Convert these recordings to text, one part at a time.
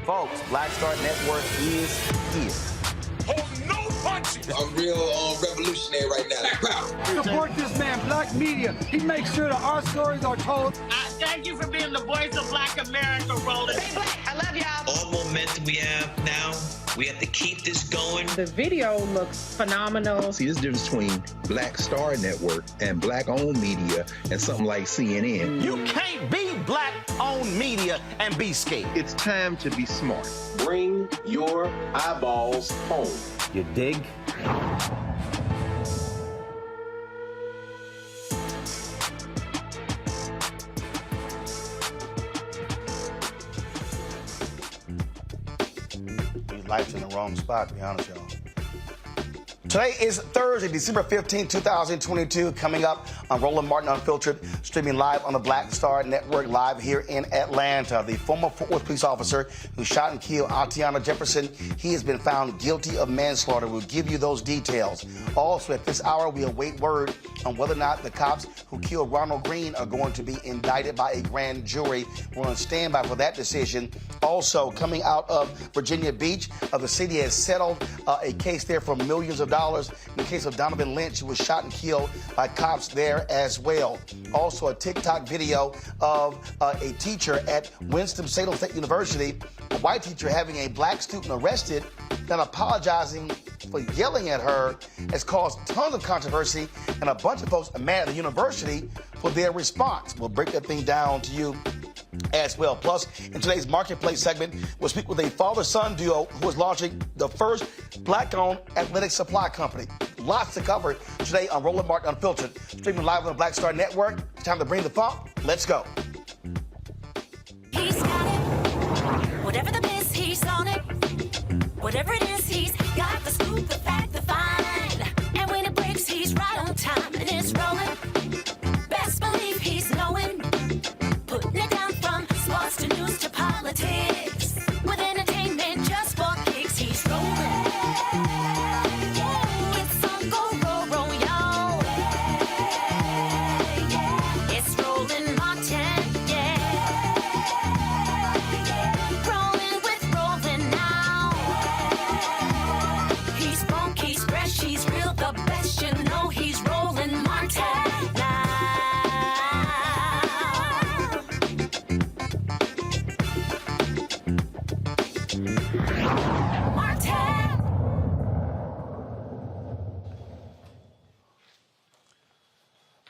Folks, Black Star Network is here. Hold no punches. I'm real revolutionary right now. Support this man, Black Media. He makes sure that our stories are told. Thank you for being the voice of Black America, Roland. Stay black. I love y'all. All momentum we have now, we have to keep this going. The video looks phenomenal. See, this difference between Black Star Network and Black-owned media and something like CNN. You can't be Black-owned media and be scared. It's time to be smart. Bring your eyeballs home. You dig? Life's in the wrong spot, to be honest, y'all. Today is Thursday, December 15, 2022, coming up on Roland Martin Unfiltered, streaming live on the Black Star Network, live here in Atlanta. The former Fort Worth police officer who shot and killed Atatiana Jefferson, he has been found guilty of manslaughter. We'll give you those details. Also, at this hour, we await word on whether or not the cops who killed Ronald Greene are going to be indicted by a grand jury. We're on standby for that decision. Also, coming out of Virginia Beach, the city has settled a case there for millions of dollars in the case of Donovon Lynch, who was shot and killed by cops there as well. Also, a TikTok video of a teacher at Winston-Salem State University, a white teacher having a black student arrested, then apologizing for yelling at her, has caused tons of controversy, and a bunch of folks are mad at the university for their response. We'll break that thing down to you as well. Plus, in today's Marketplace segment, we'll speak with a father-son duo who is launching the first Black-owned athletic supply company. Lots to cover today on Roland Martin Unfiltered, streaming live on the Black Star Network. It's time to bring the funk. Let's go. He's got it. Whatever the miss, he's on it. Whatever it is, he's got the scoop, the fact, the find. And when it breaks, he's right on time and it's rolling. Best believe he's knowing. Putting it down from sports to news to politics. With entertainment just for kicks, he's rolling. It's on go, y'all. It's Roland Martin, yeah. Rolling with Roland now. He's funky.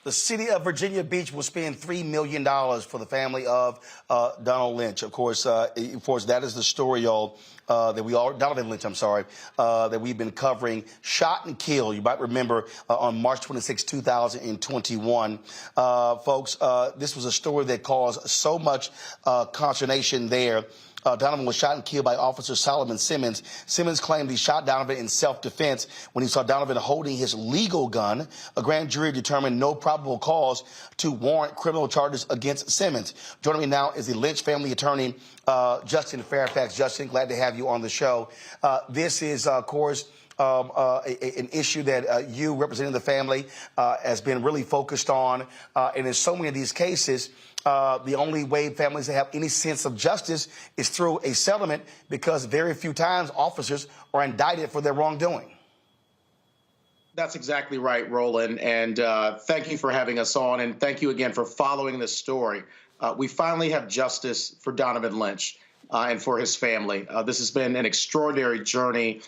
The city of Virginia Beach will spend $3 million for the family of Donald Lynch. Of course, that is the story, y'all, Donovan Lynch, that we've been covering. Shot and killed, you might remember, on March 26, 2021. Folks, this was a story that caused so much consternation there. Donovan was shot and killed by Officer Solomon Simmons. Simmons claimed he shot Donovan in self-defense when he saw Donovan holding his legal gun. A grand jury determined no probable cause to warrant criminal charges against Simmons. Joining me now is the Lynch family attorney, Justin Fairfax. Justin, glad to have you on the show. This is, of course, an issue that you, representing the family, has been really focused on. And in so many of these cases, the only way families have any sense of justice is through a settlement, because very few times officers are indicted for their wrongdoing. That's exactly right, Roland. And thank you for having us on. And thank you again for following this story. We finally have justice for Donovan Lynch and for his family. This has been an extraordinary journey,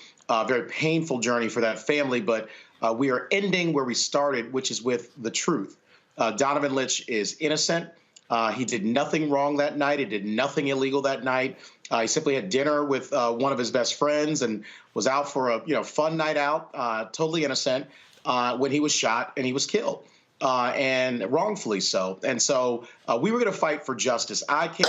very painful journey for that family. But we are ending where we started, which is with the truth. Donovan Lynch is innocent. He did nothing wrong that night. He did nothing illegal that night. He simply had dinner with one of his best friends and was out for a fun night out, totally innocent, when he was shot and he was killed, and wrongfully so. And so we were going to fight for justice. I came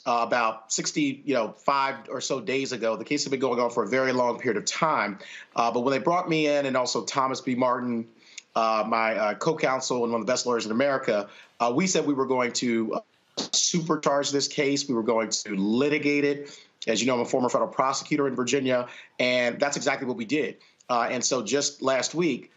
about 65 or so days ago. The case had been going on for a very long period of time. But when they brought me in, and also Thomas B. Martin, my co-counsel and one of the best lawyers in America, we said we were going to supercharge this case. We were going to litigate it. As you know, I'm a former federal prosecutor in Virginia, and that's exactly what we did. And so just last week,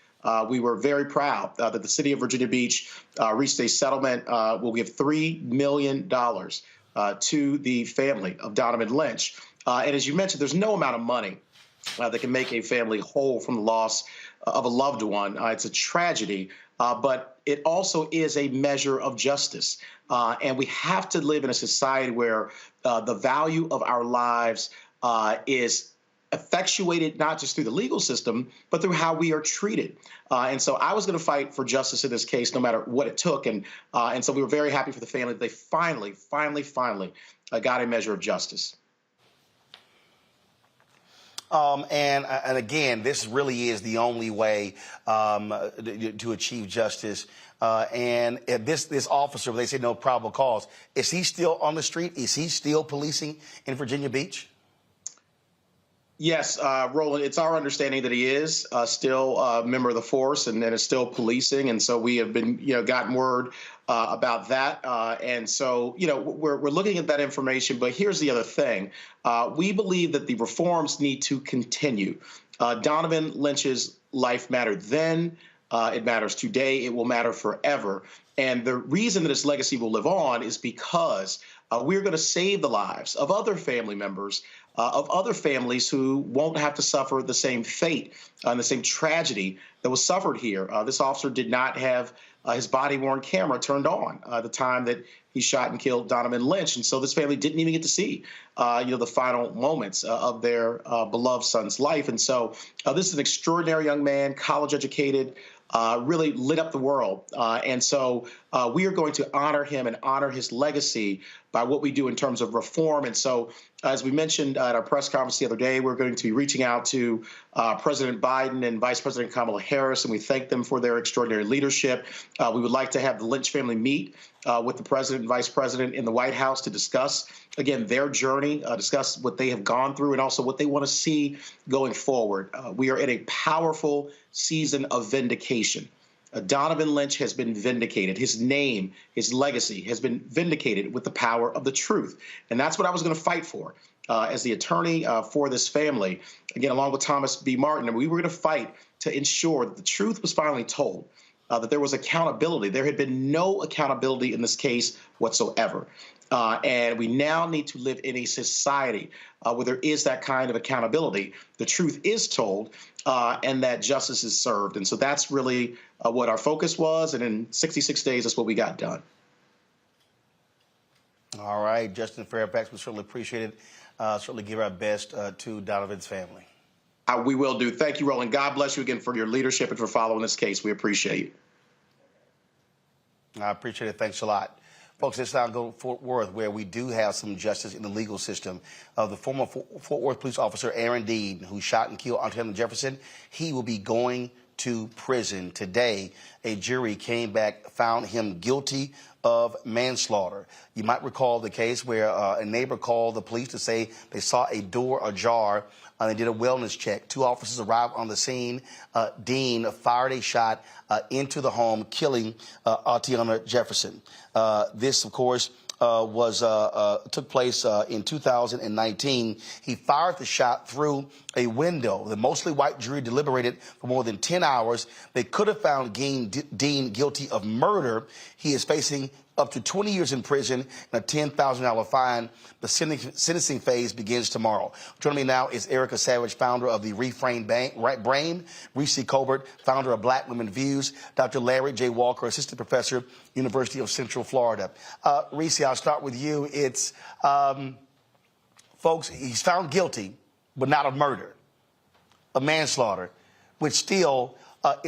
we were very proud that the city of Virginia Beach reached a settlement. We'll give $3 million to the family of Donovan Lynch. And as you mentioned, there's no amount of money that can make a family whole from the loss of a loved one. It's a tragedy, but it also is a measure of justice. And we have to live in a society where the value of our lives is effectuated not just through the legal system, but through how we are treated. And so I was going to fight for justice in this case, no matter what it took. And so we were very happy for the family that they finally got a measure of justice. And again, this really is the only way to achieve justice. And this officer, they say no probable cause, is he still on the street? Is he still policing in Virginia Beach? Yes, Roland, it's our understanding that he is still a member of the force and is still policing. And so we have been, gotten word about that. And so, we're looking at that information. But here's the other thing. We believe that the reforms need to continue. Donovan Lynch's life mattered then. It matters today. It will matter forever. And the reason that his legacy will live on is because we're going to save the lives of other family members, of other families who won't have to suffer the same fate and the same tragedy that was suffered here. This officer did not have his body-worn camera turned on at the time that he shot and killed Donovan Lynch. And so this family didn't even get to see, the final moments of their beloved son's life. And so this is an extraordinary young man, college educated, really lit up the world. And so we are going to honor him and honor his legacy by what we do in terms of reform. And so, as we mentioned at our press conference the other day, we're going to be reaching out to President Biden and Vice President Kamala Harris, and we thank them for their extraordinary leadership. We would like to have the Lynch family meet with the president and vice president in the White House to discuss, again, their journey, discuss what they have gone through and also what they want to see going forward. We are in a powerful season of vindication. Donovan Lynch has been vindicated. His name, his legacy has been vindicated with the power of the truth. And that's what I was going to fight for as the attorney for this family, again, along with Thomas B. Martin. And we were going to fight to ensure that the truth was finally told, that there was accountability. There had been no accountability in this case whatsoever. And we now need to live in a society where there is that kind of accountability. The truth is told and that justice is served. And so that's really what our focus was. And in 66 days, that's what we got done. All right, Justin Fairfax, we certainly appreciate it. Certainly give our best to Donovan's family. We will do. Thank you, Roland. God bless you again for your leadership and for following this case. We appreciate it. I appreciate it. Thanks a lot. Folks, let's now go to Fort Worth, where we do have some justice in the legal system. The former Fort Worth police officer, Aaron Dean, who shot and killed Atatiana Jefferson, he will be going to prison today. A jury came back, found him guilty of manslaughter. You might recall the case where a neighbor called the police to say they saw a door ajar. They did a wellness check. 2 officers arrived on the scene. Dean fired a shot into the home, killing Atatiana Jefferson. This, of course, took place in 2019. He fired the shot through a window. The mostly white jury deliberated for more than 10 hours. They could have found Dean guilty of murder. He is facing up to 20 years in prison and a $10,000 fine. The sentencing phase begins tomorrow. Joining me now is Erica Savage, founder of the Reframed Brain, Reese Colbert, founder of Black Women Views, Dr. Larry J. Walker, assistant professor, University of Central Florida. Reese, I'll start with you. It's, folks, he's found guilty, but not of murder, of manslaughter, which still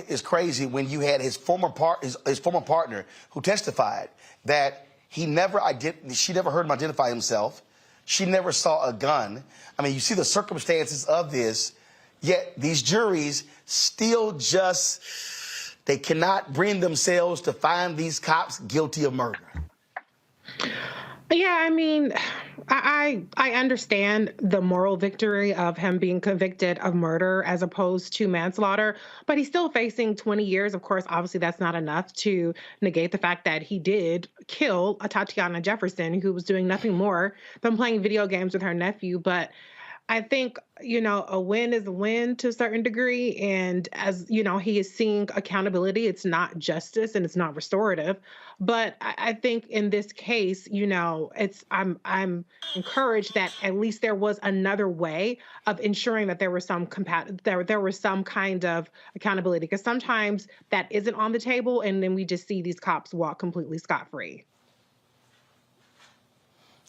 is crazy when you had his former partner who testified that she never heard him identify himself. She never saw a gun. I mean, you see the circumstances of this, yet these juries still they cannot bring themselves to find these cops guilty of murder. Yeah, I mean, I understand the moral victory of him being convicted of murder as opposed to manslaughter, but he's still facing 20 years. Of course, obviously that's not enough to negate the fact that he did kill Atatiana Jefferson, who was doing nothing more than playing video games with her nephew. But I think, a win is a win to a certain degree. And as, he is seeing accountability. It's not justice and it's not restorative. But I think in this case, I'm encouraged that at least there was another way of ensuring that there was there was some kind of accountability, because sometimes that isn't on the table. And then we just see these cops walk completely scot-free.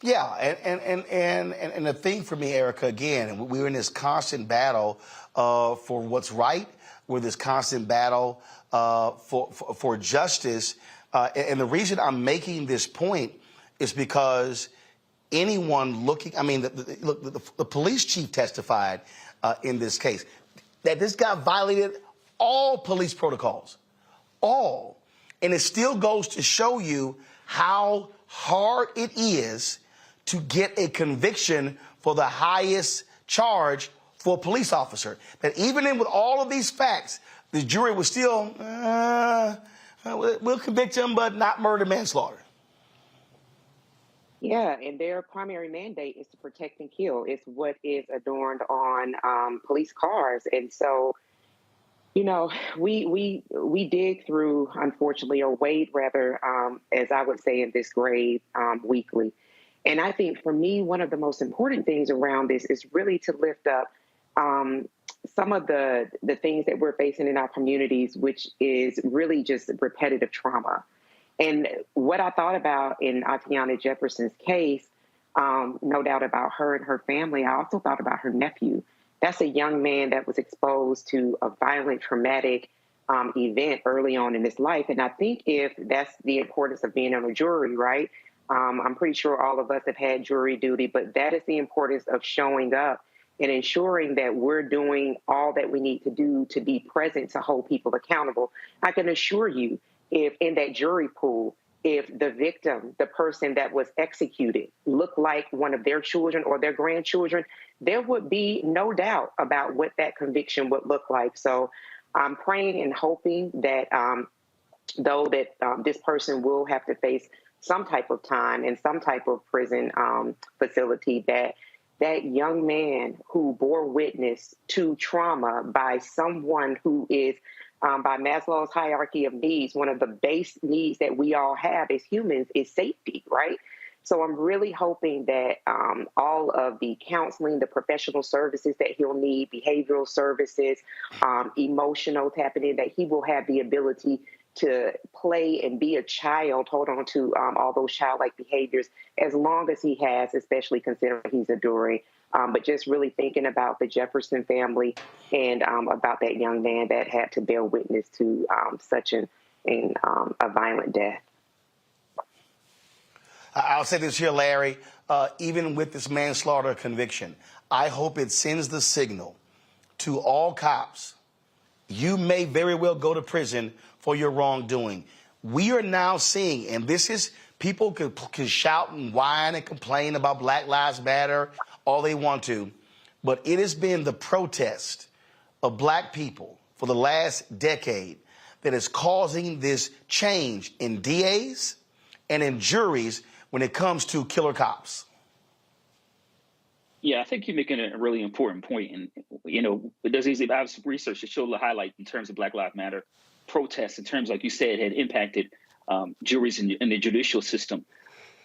Yeah, and the thing for me, Erica, again, we're in this constant battle for what's right. We're in this constant battle for justice. And the reason I'm making this point is because anyone looking, I mean, the police chief testified in this case that this guy violated all police protocols, all. And it still goes to show you how hard it is to get a conviction for the highest charge for a police officer. That even with all of these facts, the jury was still, we'll convict him, but not murder, manslaughter. Yeah, and their primary mandate is to protect and kill. It's what is adorned on police cars. And so, we dig through, unfortunately, or wade rather, as I would say in this grade, weekly. And I think for me, one of the most important things around this is really to lift up some of the things that we're facing in our communities, which is really just repetitive trauma. And what I thought about in Atatiana Jefferson's case, no doubt about her and her family, I also thought about her nephew. That's a young man that was exposed to a violent, traumatic event early on in his life. And I think if that's the importance of being on a jury, right? I'm pretty sure all of us have had jury duty, but that is the importance of showing up and ensuring that we're doing all that we need to do to be present to hold people accountable. I can assure you, if in that jury pool, if the victim, the person that was executed, looked like one of their children or their grandchildren, there would be no doubt about what that conviction would look like. So I'm praying and hoping that this person will have to face some type of time in some type of prison facility, that young man who bore witness to trauma by someone who is, by Maslow's hierarchy of needs, one of the base needs that we all have as humans is safety, right? So I'm really hoping that all of the counseling, the professional services that he'll need, behavioral services, emotional tapping in, that he will have the ability to play and be a child, hold on to all those childlike behaviors as long as he has, especially considering he's adoring. But just really thinking about the Jefferson family and about that young man that had to bear witness to such a violent death. I'll say this here, Larry, even with this manslaughter conviction, I hope it sends the signal to all cops. You may very well go to prison for your wrongdoing. We are now seeing, and this is, people can shout and whine and complain about Black Lives Matter all they want to, but it has been the protest of black people for the last decade that is causing this change in DAs and in juries when it comes to killer cops. Yeah, I think you're making a really important point. And, you know, there's obviously research to show the highlight in terms of Black Lives Matter protests, in terms, like you said, had impacted juries in the judicial system.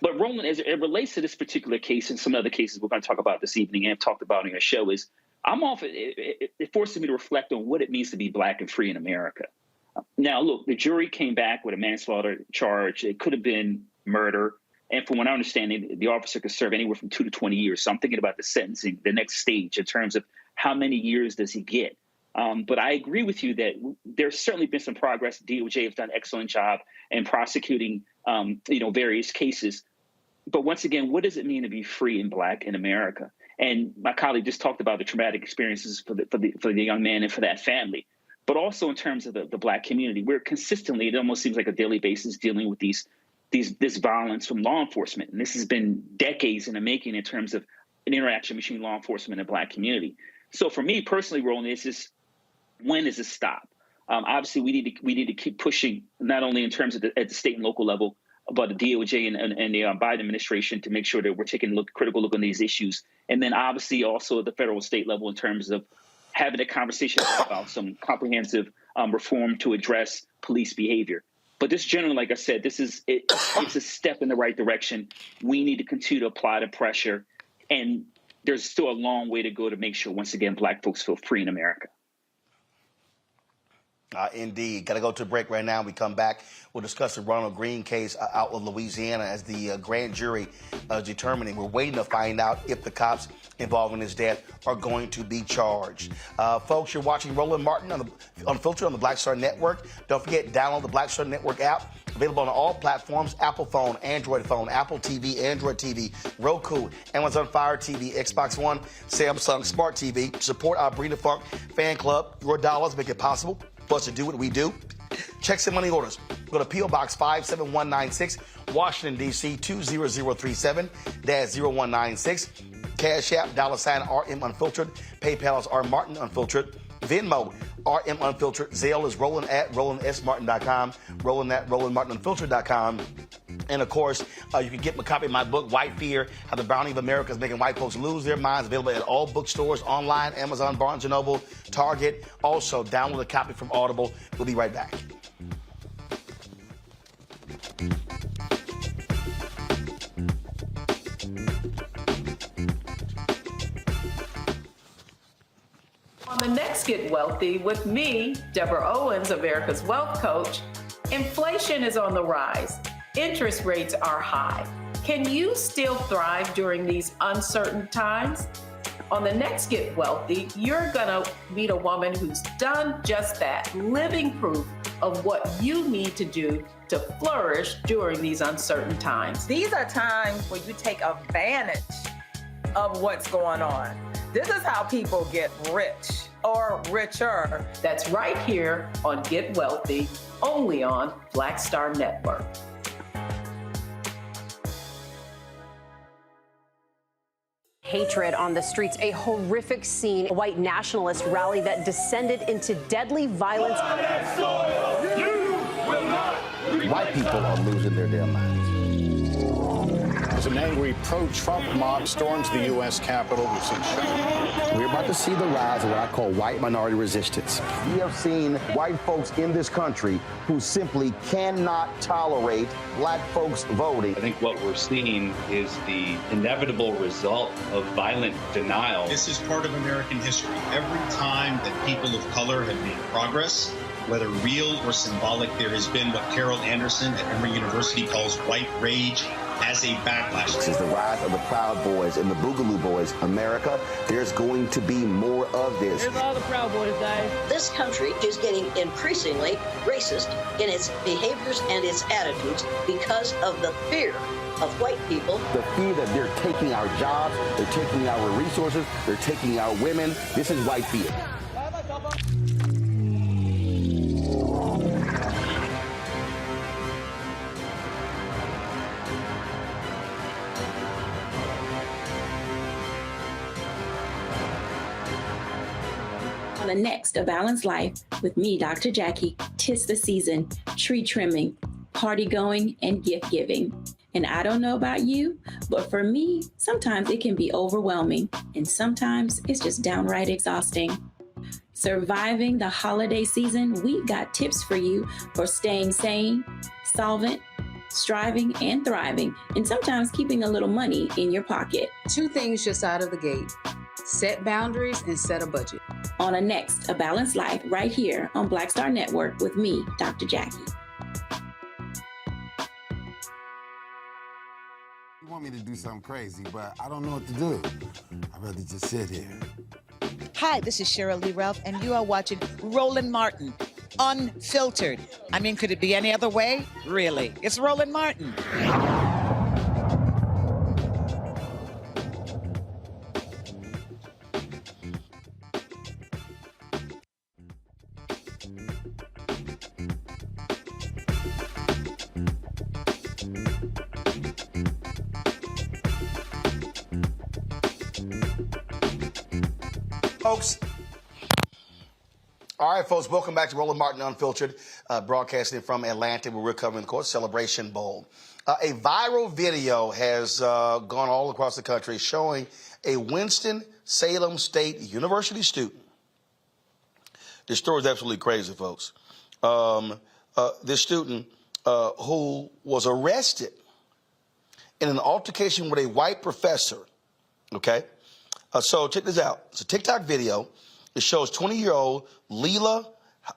But Roland, as it relates to this particular case and some other cases we're going to talk about this evening and have talked about in our show, is it forces me to reflect on what it means to be black and free in America. Now, look, the jury came back with a manslaughter charge. It could have been murder. And from what I understand, the officer could serve anywhere from 2 to 20 years. So I'm thinking about the sentencing, the next stage in terms of how many years does he get. But I agree with you that there's certainly been some progress. DOJ has done an excellent job in prosecuting, various cases. But once again, what does it mean to be free and black in America? And my colleague just talked about the traumatic experiences for the young man and for that family. But also in terms of the black community, we're consistently, it almost seems like a daily basis, dealing with this violence from law enforcement. And this has been decades in the making in terms of an interaction between law enforcement and the black community. So for me personally, Roland, it's just, when does it stop? Obviously, we need to keep pushing, not only in terms of at the state and local level, but the DOJ and the Biden administration, to make sure that we're taking a critical look on these issues. And then obviously also at the federal state level in terms of having a conversation about some comprehensive reform to address police behavior. But this generally, like I said, it's a step in the right direction. We need to continue to apply the pressure. And there's still a long way to go to make sure, once again, black folks feel free in America. Indeed. Got to go to a break right now. We come back. We'll discuss the Ronald Greene case out of Louisiana as the grand jury determining. We're waiting to find out if the cops involved in his death are going to be charged. Folks, you're watching Roland Martin Unfiltered on the Black Star Network. Don't forget, download the Black Star Network app. Available on all platforms: Apple phone, Android phone, Apple TV, Android TV, Roku, Amazon Fire TV, Xbox One, Samsung Smart TV. Support our Brina Funk fan club. Your dollars make it possible for us to do what we do. Checks and money orders. Go to P.O. Box 57196, Washington, D.C. 20037-0196. Cash App, $RM Unfiltered. PayPal is R Martin Unfiltered. Venmo, RM Unfiltered. Zelle is Roland at RolandSMartin.com. Roland at RolandMartinUnfiltered.com. And, of course, you can get a copy of my book, White Fear, How the Browning of America is Making White Folks Lose Their Minds, available at all bookstores, online, Amazon, Barnes & Noble, Target. Also, download a copy from Audible. We'll be right back. On the next Get Wealthy with me, Deborah Owens, America's Wealth Coach, inflation is on the rise. Interest rates are high. Can you still thrive during these uncertain times? On the next Get Wealthy, you're gonna meet a woman who's done just that, living proof of what you need to do to flourish during these uncertain times. These are times where you take advantage of what's going on. This is how people get rich or richer. That's right here on Get Wealthy, only on Black Star Network. Hatred on the streets, a horrific scene, a white nationalist rally that descended into deadly violence. White people are losing their damn minds. As an angry pro-Trump mob storms the U.S. Capitol, we've seen shooting. We're about to see the rise of what I call white minority resistance. We have seen white folks in this country who simply cannot tolerate black folks voting. I think what we're seeing is the inevitable result of violent denial. This is part of American history. Every time that people of color have made progress, whether real or symbolic, there has been what Carol Anderson at Emory University calls white rage, as a backlash. This is the rise of the Proud Boys and the Boogaloo Boys. America, there's going to be more of this. Here's all the Proud Boys, guys. This country is getting increasingly racist in its behaviors and its attitudes because of the fear of white people. The fear that they're taking our jobs, they're taking our resources, they're taking our women. This is white fear. On the next A Balanced Life with me, Dr. Jackie, 'tis the season, tree trimming, party going, and gift giving. And I don't know about you, but for me, sometimes it can be overwhelming, and sometimes it's just downright exhausting. Surviving the holiday season, we've got tips for you for staying sane, solvent, striving, and thriving, and sometimes keeping a little money in your pocket. 2 things just out of the gate: set boundaries and set a budget. On a next A Balanced Life right here on Black Star Network with me, Dr. Jackie. You want me to do something crazy, but I don't know what to do. I'd rather just sit here. Hi, this is Cheryl Lee Ralph, and you are watching Roland Martin, Unfiltered. I mean, could it be any other way? Really? It's Roland Martin. Folks. All right, folks, welcome back to Roland Martin Unfiltered, broadcasting from Atlanta, where we're covering the course Celebration Bowl. A viral video has gone all across the country showing a Winston-Salem State University student. This story is absolutely crazy, folks. This student who was arrested in an altercation with a white professor, okay? So check this out. It's a TikTok video. It shows 20-year-old Leila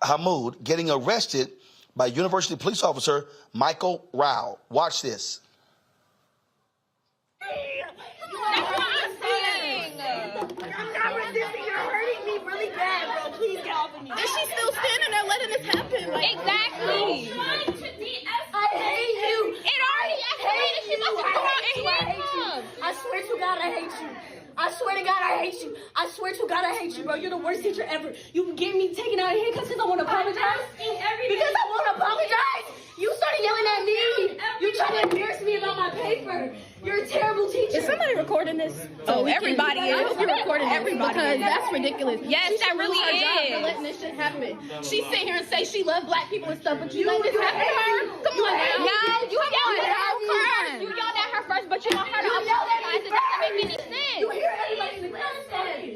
Hamoud getting arrested by university police officer Michael Rao. Watch this. That's what I'm saying. I'm not resisting. You're hurting me really bad, bro. Please get off of me. And she's still standing there letting this happen. Like, exactly. I hate you. It already escalated. She's about to go out and hit him. I swear to God, I hate you. I swear to God, I hate you. I swear to God, I hate you, bro. You're the worst teacher ever. You get me taken out of here because I want to apologize? Because I want to apologize? You started yelling at me. You tried to embarrass me about my paper. You're a terrible teacher. Is somebody recording this? Oh, everybody is. I hope you're recording everybody because that's ridiculous. Yes, she that really is. is. For letting this shit happen. She sit here and say she loves black people and stuff, but you let this happen to her? Come on now. No, you yelled at her first. You yelled at her first, but you want her to apologize. It doesn't make any sense. You hear everybody in the class say,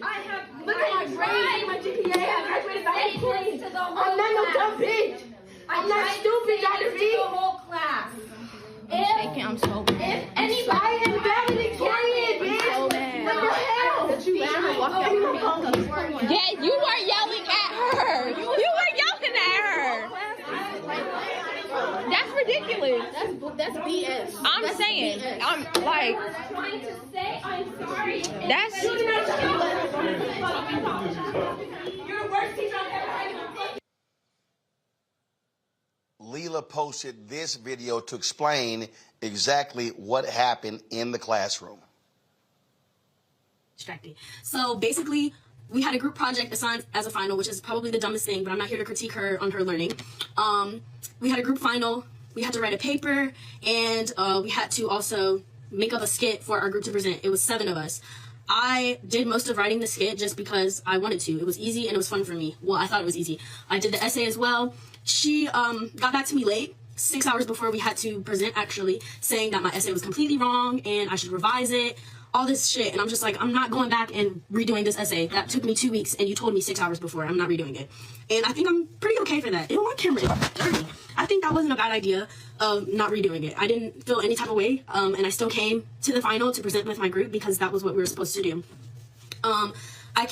look at my grades, my GPA, I graduated by 8 points. I'm not no dumb bitch. I'm not stupid, Dr. V. The whole class. I'm so mad. I am valedictorian, bitch. So mad. What the hell? That you laughed and walked out of me. Yeah, you were yelling at her. You were yelling at her. That's ridiculous. That's BS. I'm saying. BS. I'm like. Trying to say I'm sorry. That's. You're the worst teacher I've ever had. Leila posted this video to explain exactly what happened in the classroom. Distracting. So basically, we had a group project assigned as a final, which is probably the dumbest thing, but I'm not here to critique her on her learning. We had a group final. We had to write a paper, and we had to also make up a skit for our group to present. It was 7 of us. I did most of writing the skit just because I wanted to. It was easy and it was fun for me. Well, I thought it was easy. I did the essay as well. She got back to me late, 6 hours before we had to present, actually, saying that my essay was completely wrong and I should revise it, all this shit. And I'm just like, I'm not going back and redoing this essay. That took me 2 weeks and you told me 6 hours before. I'm not redoing it. And I think I'm pretty okay for that. On camera, it's dirty. I think that wasn't a bad idea of not redoing it. I didn't feel any type of way, and I still came to the final to present with my group because that was what we were supposed to do. I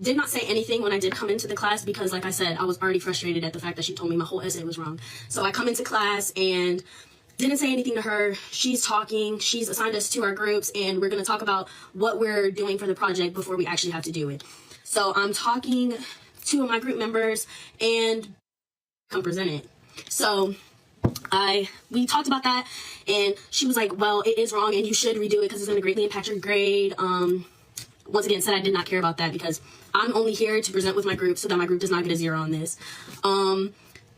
did not say anything when I did come into the class because, like I said, I was already frustrated at the fact that she told me my whole essay was wrong. So I come into class and Didn't say anything to her. She's talking. She's assigned us to our groups, and we're going to talk about what we're doing for the project before we actually have to do it. So I'm talking to my group members and come present it. So we talked about that, and she was like, well, it is wrong and you should redo it because it's going to greatly impact your grade. Once again, said I did not care about that because I'm only here to present with my group so that my group does not get a 0 on this.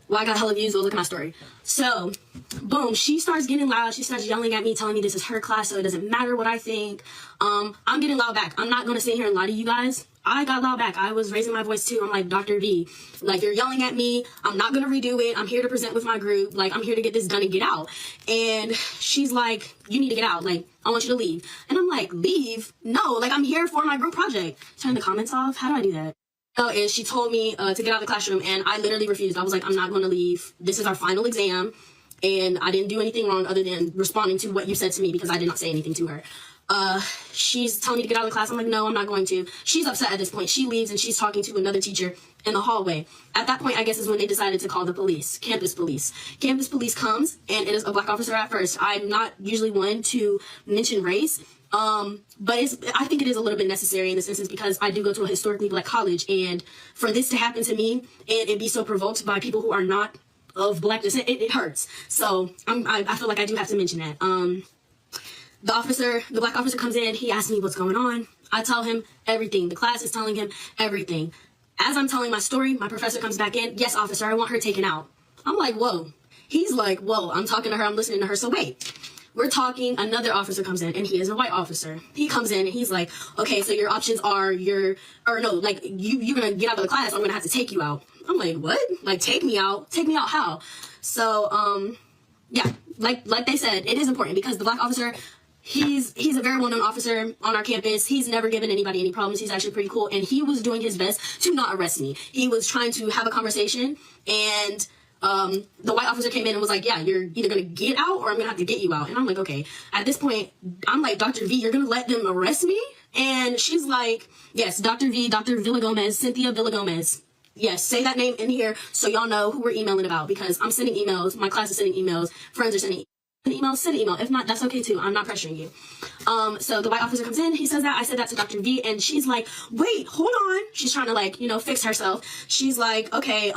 Well, I got hella views. Well, look at my story. So, boom, she starts getting loud. She starts yelling at me, telling me this is her class, so it doesn't matter what I think. I'm getting loud back. I'm not going to sit here and lie to you guys. I got loud back. I was raising my voice too. I'm like, Dr. V, like, you're yelling at me. I'm not going to redo it. I'm here to present with my group. Like, I'm here to get this done and get out. And she's like, you need to get out. Like, I want you to leave. And I'm like, leave? No, like, I'm here for my group project. Turn the comments off. How do I do that? And she told me to get out of the classroom, and I literally refused. I was like, I'm not going to leave. This is our final exam, and I didn't do anything wrong other than responding to what you said to me because I did not say anything to her. She's telling me to get out of the class. I'm like, no, I'm not going to. She's upset at this point. She leaves, and she's talking to another teacher in the hallway. At that point, I guess, is when they decided to call the police, campus police. Campus police comes, and it is a black officer at first. I'm not usually one to mention race. But I think it is a little bit necessary in this instance because I do go to a historically black college, and for this to happen to me and be so provoked by people who are not of black descent, it hurts. So I feel like I do have to mention that. The black officer comes in, he asks me what's going on. I tell him everything. The class is telling him everything. As I'm telling my story, my professor comes back in. Yes, officer, I want her taken out. I'm like, whoa. He's like, whoa, I'm talking to her, I'm listening to her. So wait. We're talking, another officer comes in, and he is a white officer. He comes in, and he's like, okay, so your options are you're gonna get out of the class, I'm gonna have to take you out. I'm like, what? Like, take me out? Take me out how? So, yeah, like they said, it is important because the black officer, he's a very well-known officer on our campus. He's never given anybody any problems. He's actually pretty cool, and he was doing his best to not arrest me. He was trying to have a conversation, and the white officer came in and was like, yeah, you're either going to get out or I'm going to have to get you out. And I'm like, okay. At this point, I'm like, Dr. V, you're going to let them arrest me? And she's like, yes, Dr. V, Dr. Villagomez, Cynthia Villagomez. Yes, say that name in here so y'all know who we're emailing about because I'm sending emails. My class is sending emails. Friends are sending emails. Send an email. If not, that's okay too. I'm not pressuring you. So the white officer comes in. He says that. I said that to Dr. V, and she's like, wait, hold on. She's trying to fix herself. She's like, okay,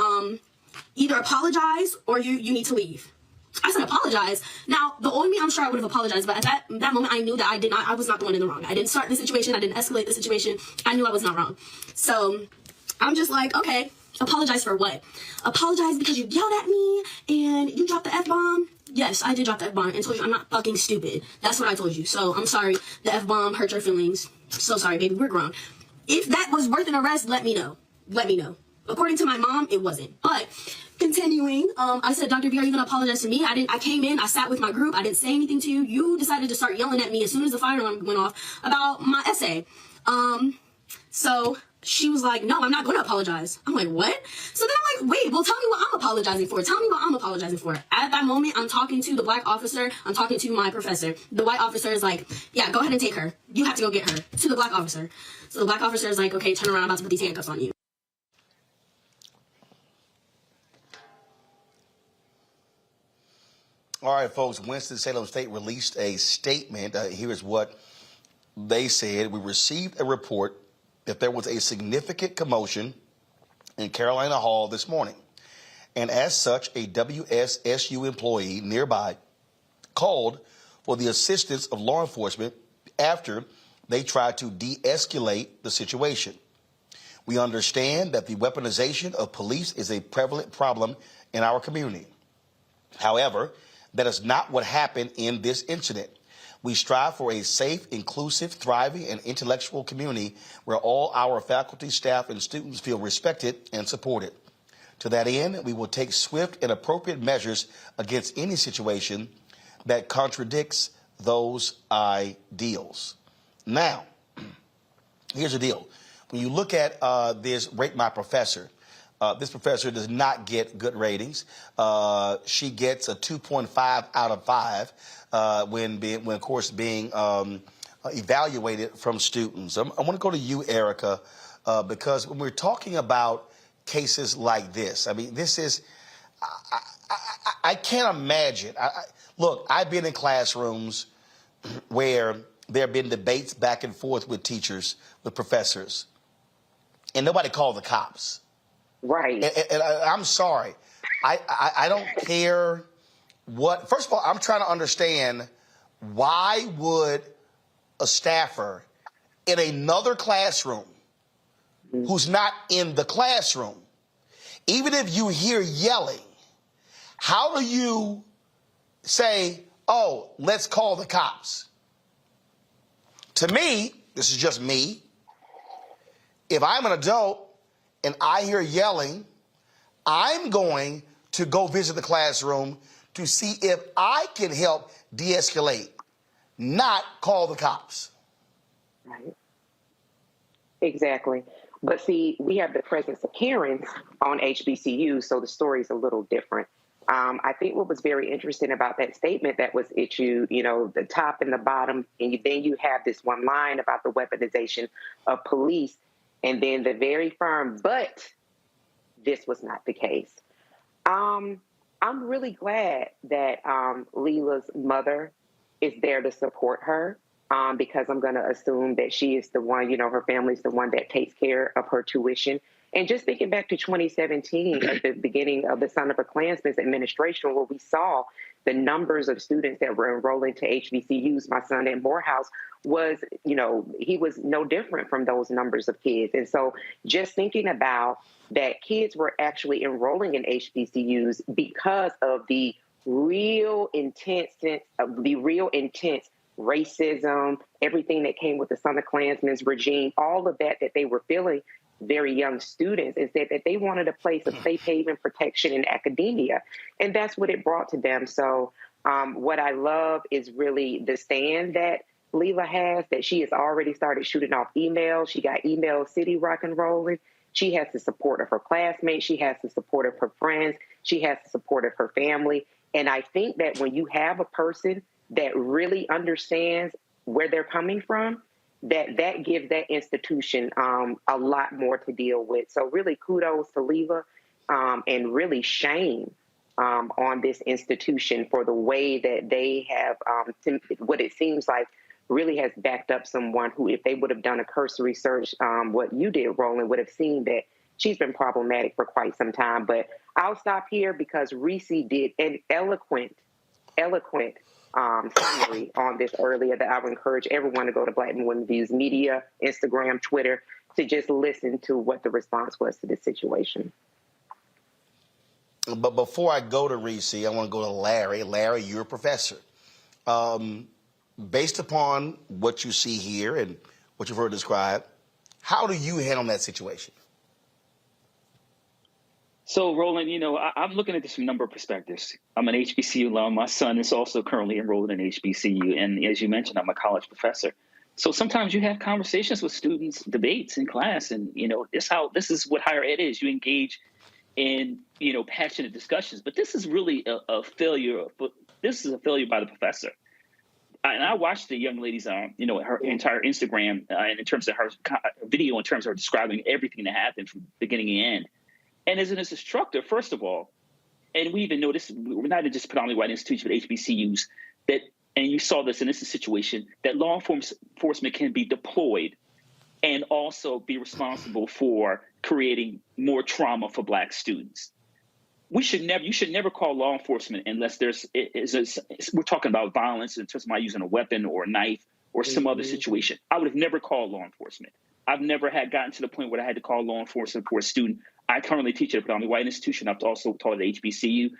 either apologize or you need to leave. I said apologize. Now, the old me, I'm sure I would have apologized, but at that moment, I knew that I was not the one in the wrong. I didn't start the situation. I didn't escalate the situation. I knew I was not wrong. So I'm just like, okay, apologize for what? Apologize because you yelled at me and you dropped the F-bomb? Yes, I did drop the F-bomb and told you I'm not fucking stupid. That's what I told you. So I'm sorry. The F-bomb hurt your feelings. So sorry, baby. We're grown. If that was worth an arrest, let me know. Let me know. According to my mom, it wasn't. But continuing, I said, Dr. B, are you going to apologize to me? I came in, I sat with my group, I didn't say anything to you. You decided to start yelling at me as soon as the fire alarm went off about my essay. So she was like, no, I'm not going to apologize. I'm like, what? So then I'm like, wait, well, tell me what I'm apologizing for. Tell me what I'm apologizing for. At that moment, I'm talking to the black officer. I'm talking to my professor. The white officer is like, yeah, go ahead and take her. You have to go get her. To the black officer. So the black officer is like, okay, turn around. I'm about to put these handcuffs on you. All right, folks, Winston-Salem State released a statement. Here is what they said. We received a report that there was a significant commotion in Carolina Hall this morning. And as such, a WSSU employee nearby called for the assistance of law enforcement after they tried to de-escalate the situation. We understand that the weaponization of police is a prevalent problem in our community. However, that is not what happened in this incident. We strive for a safe, inclusive, thriving, and intellectual community where all our faculty, staff, and students feel respected and supported. To that end, we will take swift and appropriate measures against any situation that contradicts those ideals. Now, here's the deal. When you look at this Rate My Professor, this professor does not get good ratings. She gets a 2.5 out of 5 when of course, being evaluated from students. I want to go to you, Erica, because when we're talking about cases like this, I mean, this is, I can't imagine. Look, I've been in classrooms where there have been debates back and forth with teachers, with professors, and nobody called the cops. Right. And I'm sorry. I don't care what. First of all, I'm trying to understand why would a staffer in another classroom who's not in the classroom, even if you hear yelling, how do you say, oh, let's call the cops? To me, this is just me, if I'm an adult and I hear yelling, I'm going to go visit the classroom to see if I can help de-escalate, not call the cops. Right. Exactly. But see, we have the presence of Karens on HBCU, so the story's a little different. I think what was very interesting about that statement that was issued, you know, the top and the bottom, and then you have this one line about the weaponization of police, and then the very firm, but this was not the case. I'm really glad that Leila's mother is there to support her, because I'm going to assume that she is the one, you know, her family's the one that takes care of her tuition. And just thinking back to 2017, at the beginning of the Son of a Klansman's administration, where we saw the numbers of students that were enrolling to HBCUs, my son at Morehouse was, you know, he was no different from those numbers of kids. And so just thinking about that kids were actually enrolling in HBCUs because of the real intense racism, everything that came with the Son of Klansman's regime, all of that they were feeling, very young students, is that they wanted a place of safe haven, protection, in academia. And that's what it brought to them. So what I love is really the stand that Leila has, that she has already started shooting off emails. She got email city rock and rolling. She has the support of her classmates. She has the support of her friends. She has the support of her family. And I think that when you have a person that really understands where they're coming from, that gives that institution a lot more to deal with. So really kudos to Leila, and really shame on this institution for the way that they have, what it seems like, really has backed up someone who, if they would have done a cursory search, what you did, Roland, would have seen that she's been problematic for quite some time. But I'll stop here because Reese did an eloquent summary on this earlier, that I would encourage everyone to go to Black Women Views Media, Instagram, Twitter, to just listen to what the response was to this situation. But before I go to Reese, I want to go to Larry. Larry, you're a professor. Based upon what you see here and what you've heard described, how do you handle that situation? So, Roland, you know, I'm looking at this from a number of perspectives. I'm an HBCU alum. My son is also currently enrolled in HBCU. And as you mentioned, I'm a college professor. So sometimes you have conversations with students, debates in class. And, you know, this is what higher ed is. You engage in, you know, passionate discussions. But this is really a failure. This is a failure by the professor. And I watched the young lady's, you know, her entire Instagram, and in terms of her video, in terms of her describing everything that happened from beginning to end. And as an instructor, first of all, and we even know this, we're not just predominantly white institutions, but HBCUs, that, and you saw this in this situation, that law enforcement can be deployed and also be responsible for creating more trauma for Black students. You should never call law enforcement unless we're talking about violence in terms of my using a weapon or a knife or some other situation. I would have never called law enforcement. I've never gotten to the point where I had to call law enforcement for a student. I currently teach at a predominantly white institution. I've also taught at HBCU.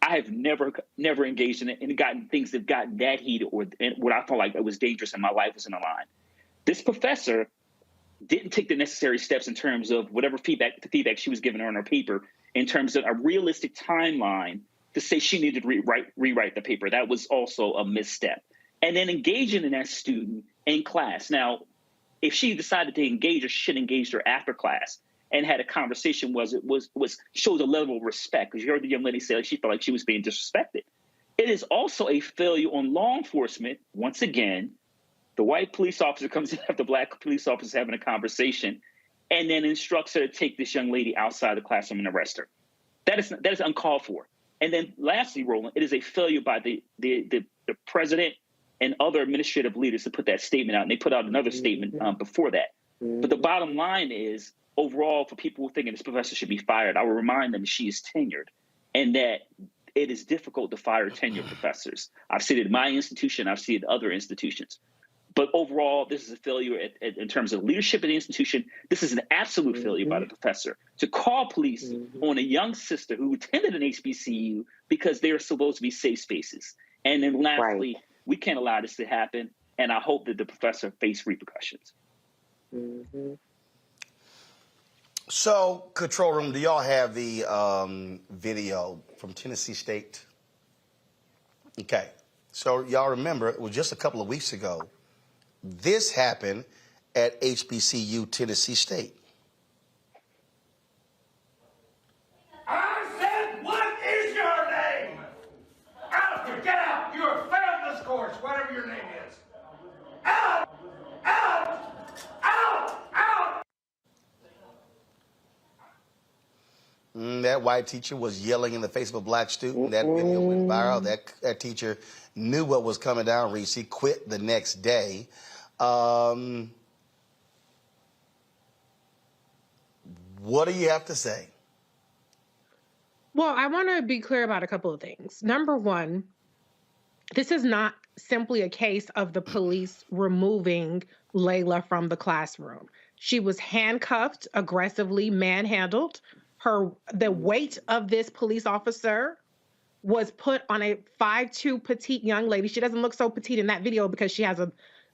I have never engaged in it and gotten things that gotten that heated or what I felt like it was dangerous and my life was in the line. This professor didn't take the necessary steps in terms of whatever feedback she was giving her on her paper, in terms of a realistic timeline to say she needed to rewrite the paper. That was also a misstep. And then engaging in that student in class. Now, if she decided to engage her, she should have engaged her after class and had a conversation showed a level of respect, because you heard the young lady say like she felt like she was being disrespected. It is also a failure on law enforcement. Once again, the white police officer comes in after Black police officers having a conversation and then instructs her to take this young lady outside the classroom and arrest her. That is uncalled for. And then lastly, Roland, it is a failure by the president and other administrative leaders to put that statement out. And they put out another statement before that. But the bottom line is, overall, for people who thinking this professor should be fired, I will remind them that she is tenured and that it is difficult to fire tenured professors. I've seen it in my institution. I've seen it in other institutions. But overall, this is a failure in terms of leadership in the institution. This is an absolute failure by the professor to call police on a young sister who attended an HBCU because they are supposed to be safe spaces. And then lastly, we can't allow this to happen. And I hope that the professor face repercussions. So, control room, do y'all have the video from Tennessee State? Okay. So y'all remember, it was just a couple of weeks ago. This happened at HBCU Tennessee State. I said, what is your name? Out here, get out. You're failed this course, whatever your name is. Out! Out! Out! Out! That white teacher was yelling in the face of a black student. That video went viral. That teacher knew what was coming down, Reese. He quit the next day. What do you have to say? Well, I want to be clear about a couple of things. Number one, this is not simply a case of the police removing Layla from the classroom. She was handcuffed, aggressively manhandled. The weight of this police officer was put on a 5'2" petite young lady. She doesn't look so petite in that video because she has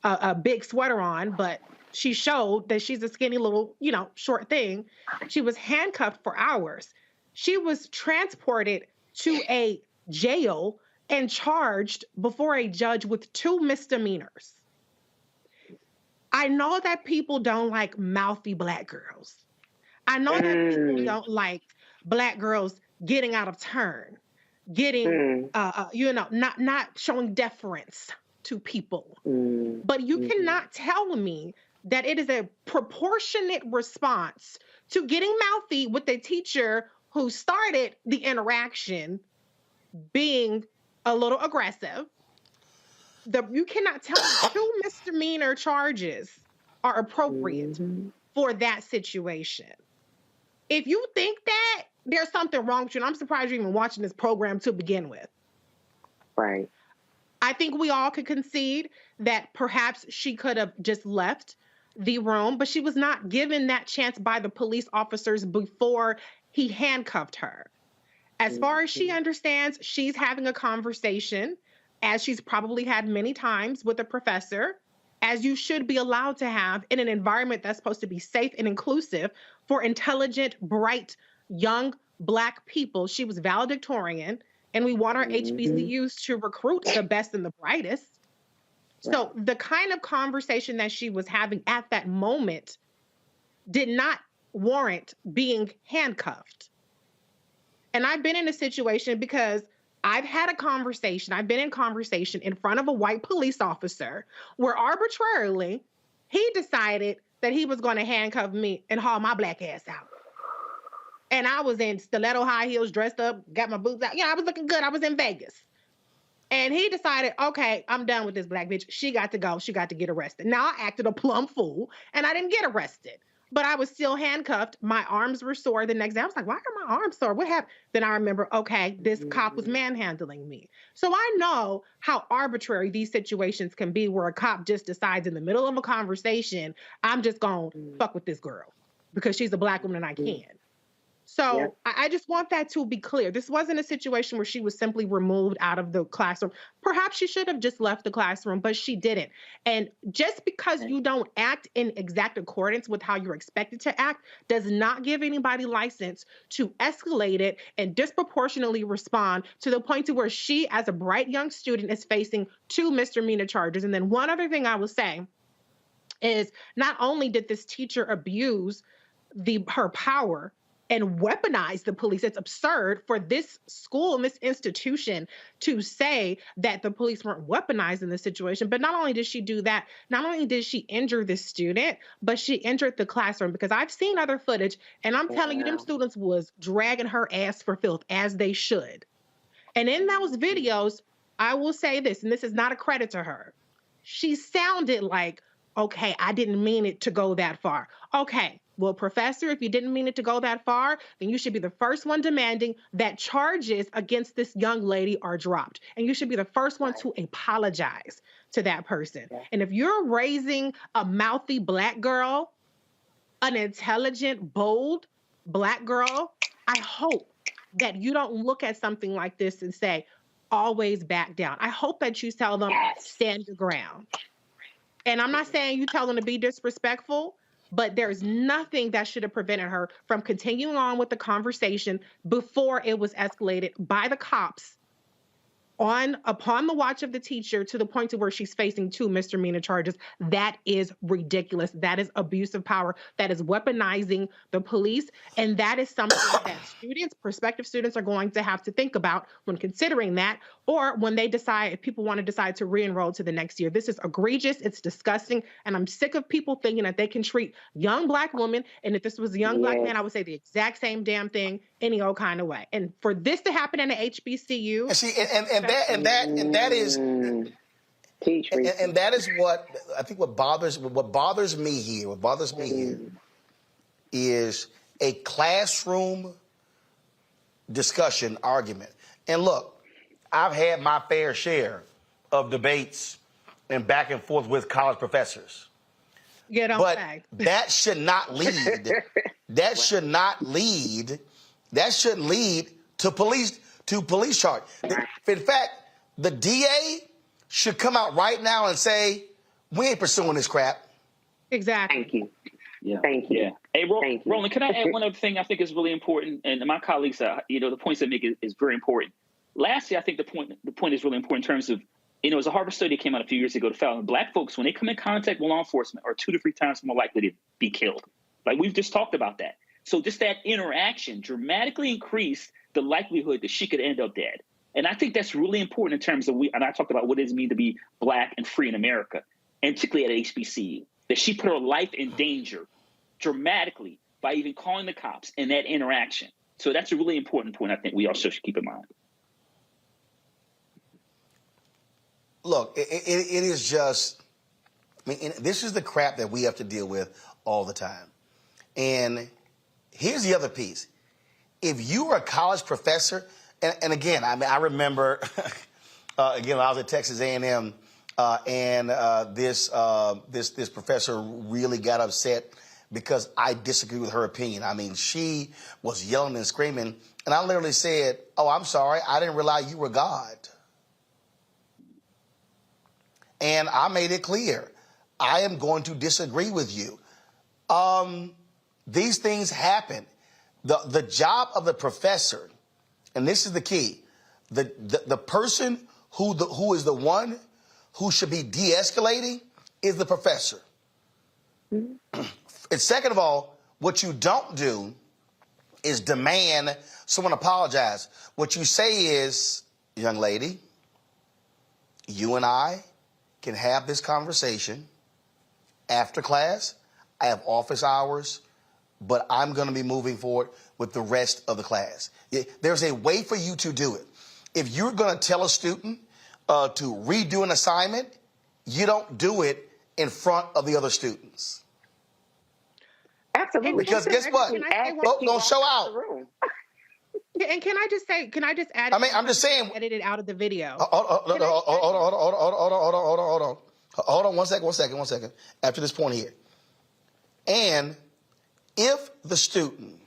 a big sweater on, but she showed that she's a skinny little, short thing. She was handcuffed for hours. She was transported to a jail and charged before a judge with 2 misdemeanors. I know that people don't like mouthy black girls. I know that people don't like black girls getting out of turn, getting, not showing deference to people. But you cannot tell me that it is a proportionate response to getting mouthy with a teacher who started the interaction being a little aggressive. You cannot tell me 2 misdemeanor charges are appropriate for that situation. If you think that, there's something wrong with you, and I'm surprised you're even watching this program to begin with. Right. I think we all could concede that perhaps she could have just left the room, but she was not given that chance by the police officers before he handcuffed her. As far as she understands, she's having a conversation, as she's probably had many times with a professor, as you should be allowed to have in an environment that's supposed to be safe and inclusive for intelligent, bright, young Black people. She was valedictorian, and we want our HBCUs to recruit the best and the brightest. So the kind of conversation that she was having at that moment did not warrant being handcuffed. And I've been in a situation because I've had a conversation, I've been in conversation in front of a white police officer where arbitrarily he decided that he was going to handcuff me and haul my black ass out. And I was in stiletto high heels, dressed up, got my boots out. I was looking good. I was in Vegas. And he decided, okay, I'm done with this black bitch. She got to go. She got to get arrested. Now I acted a plumb fool and I didn't get arrested. But I was still handcuffed. My arms were sore the next day. I was like, why are my arms sore? What happened? Then I remember, okay, this cop was manhandling me. So I know how arbitrary these situations can be where a cop just decides in the middle of a conversation, I'm just going to fuck with this girl because she's a Black woman and I can. So I just want that to be clear. This wasn't a situation where she was simply removed out of the classroom. Perhaps she should have just left the classroom, but she didn't. And just because you don't act in exact accordance with how you're expected to act does not give anybody license to escalate it and disproportionately respond to the point to where she, as a bright young student, is facing 2 misdemeanor charges. And then one other thing I will say is not only did this teacher abuse her power and weaponize the police. It's absurd for this school and this institution to say that the police weren't weaponized in this situation. But not only did she do that, not only did she injure this student, but she injured the classroom, because I've seen other footage and I'm telling you, them students was dragging her ass for filth, as they should. And in those videos, I will say this, and this is not a credit to her. She sounded like, okay, I didn't mean it to go that far. Okay, well, professor, if you didn't mean it to go that far, then you should be the first one demanding that charges against this young lady are dropped. And you should be the first one to apologize to that person. And if you're raising a mouthy Black girl, an intelligent, bold Black girl, I hope that you don't look at something like this and say, always back down. I hope that you tell them, stand your ground. And I'm not saying you tell them to be disrespectful, but there's nothing that should have prevented her from continuing on with the conversation before it was escalated by the cops upon the watch of the teacher to the point to where she's facing 2 misdemeanor charges. That is ridiculous. That is abuse of power. That is weaponizing the police. And that is something that prospective students are going to have to think about when considering that, or when they decide, if people want to decide to re-enroll to the next year. This is egregious. It's disgusting. And I'm sick of people thinking that they can treat young Black women, and if this was a young Black man, I would say the exact same damn thing any old kind of way. And for this to happen in an HBCU, and that is what I think. What bothers me here is a classroom discussion argument. And look, I've had my fair share of debates and back and forth with college professors. But that should not lead. That shouldn't lead to police charge. In fact, the DA should come out right now and say, we ain't pursuing this crap. Exactly. Thank you. Yeah. Thank you. Yeah. Hey, Roland, can I add one other thing I think is really important? And my colleagues, the points they make is very important. Lastly, I think the point is really important in terms of, as a Harvard study came out a few years ago, to found Black folks, when they come in contact with law enforcement, are 2 to 3 times more likely to be killed. Like we've just talked about that. So just that interaction dramatically increased the likelihood that she could end up dead. And I think that's really important in terms of, and I talked about what it means to be Black and free in America, and particularly at HBCU, that she put her life in danger dramatically by even calling the cops and that interaction. So that's a really important point I think we also should keep in mind. Look, it is just, this is the crap that we have to deal with all the time. And here's the other piece. If you are a college professor, and again, I remember, again, I was at Texas A&M, and this professor really got upset because I disagreed with her opinion. I mean, she was yelling and screaming, and I literally said, "Oh, I'm sorry, I didn't realize you were God." And I made it clear, I am going to disagree with you. These things happen. The job of the professor, and this is the key, the person who is the one who should be de-escalating is the professor. And second of all, what you don't do is demand someone apologize. What you say is, young lady, you and I can have this conversation after class. I have office hours, but I'm going to be moving forward with the rest of the class. There's a way for you to do it. If you're going to tell a student to redo an assignment, you don't do it in front of the other students. Absolutely. Because guess what? Folks don't show out. And can I just add? I'm just saying. Edited out of the video. Hold on. One second. After this point here. And if the student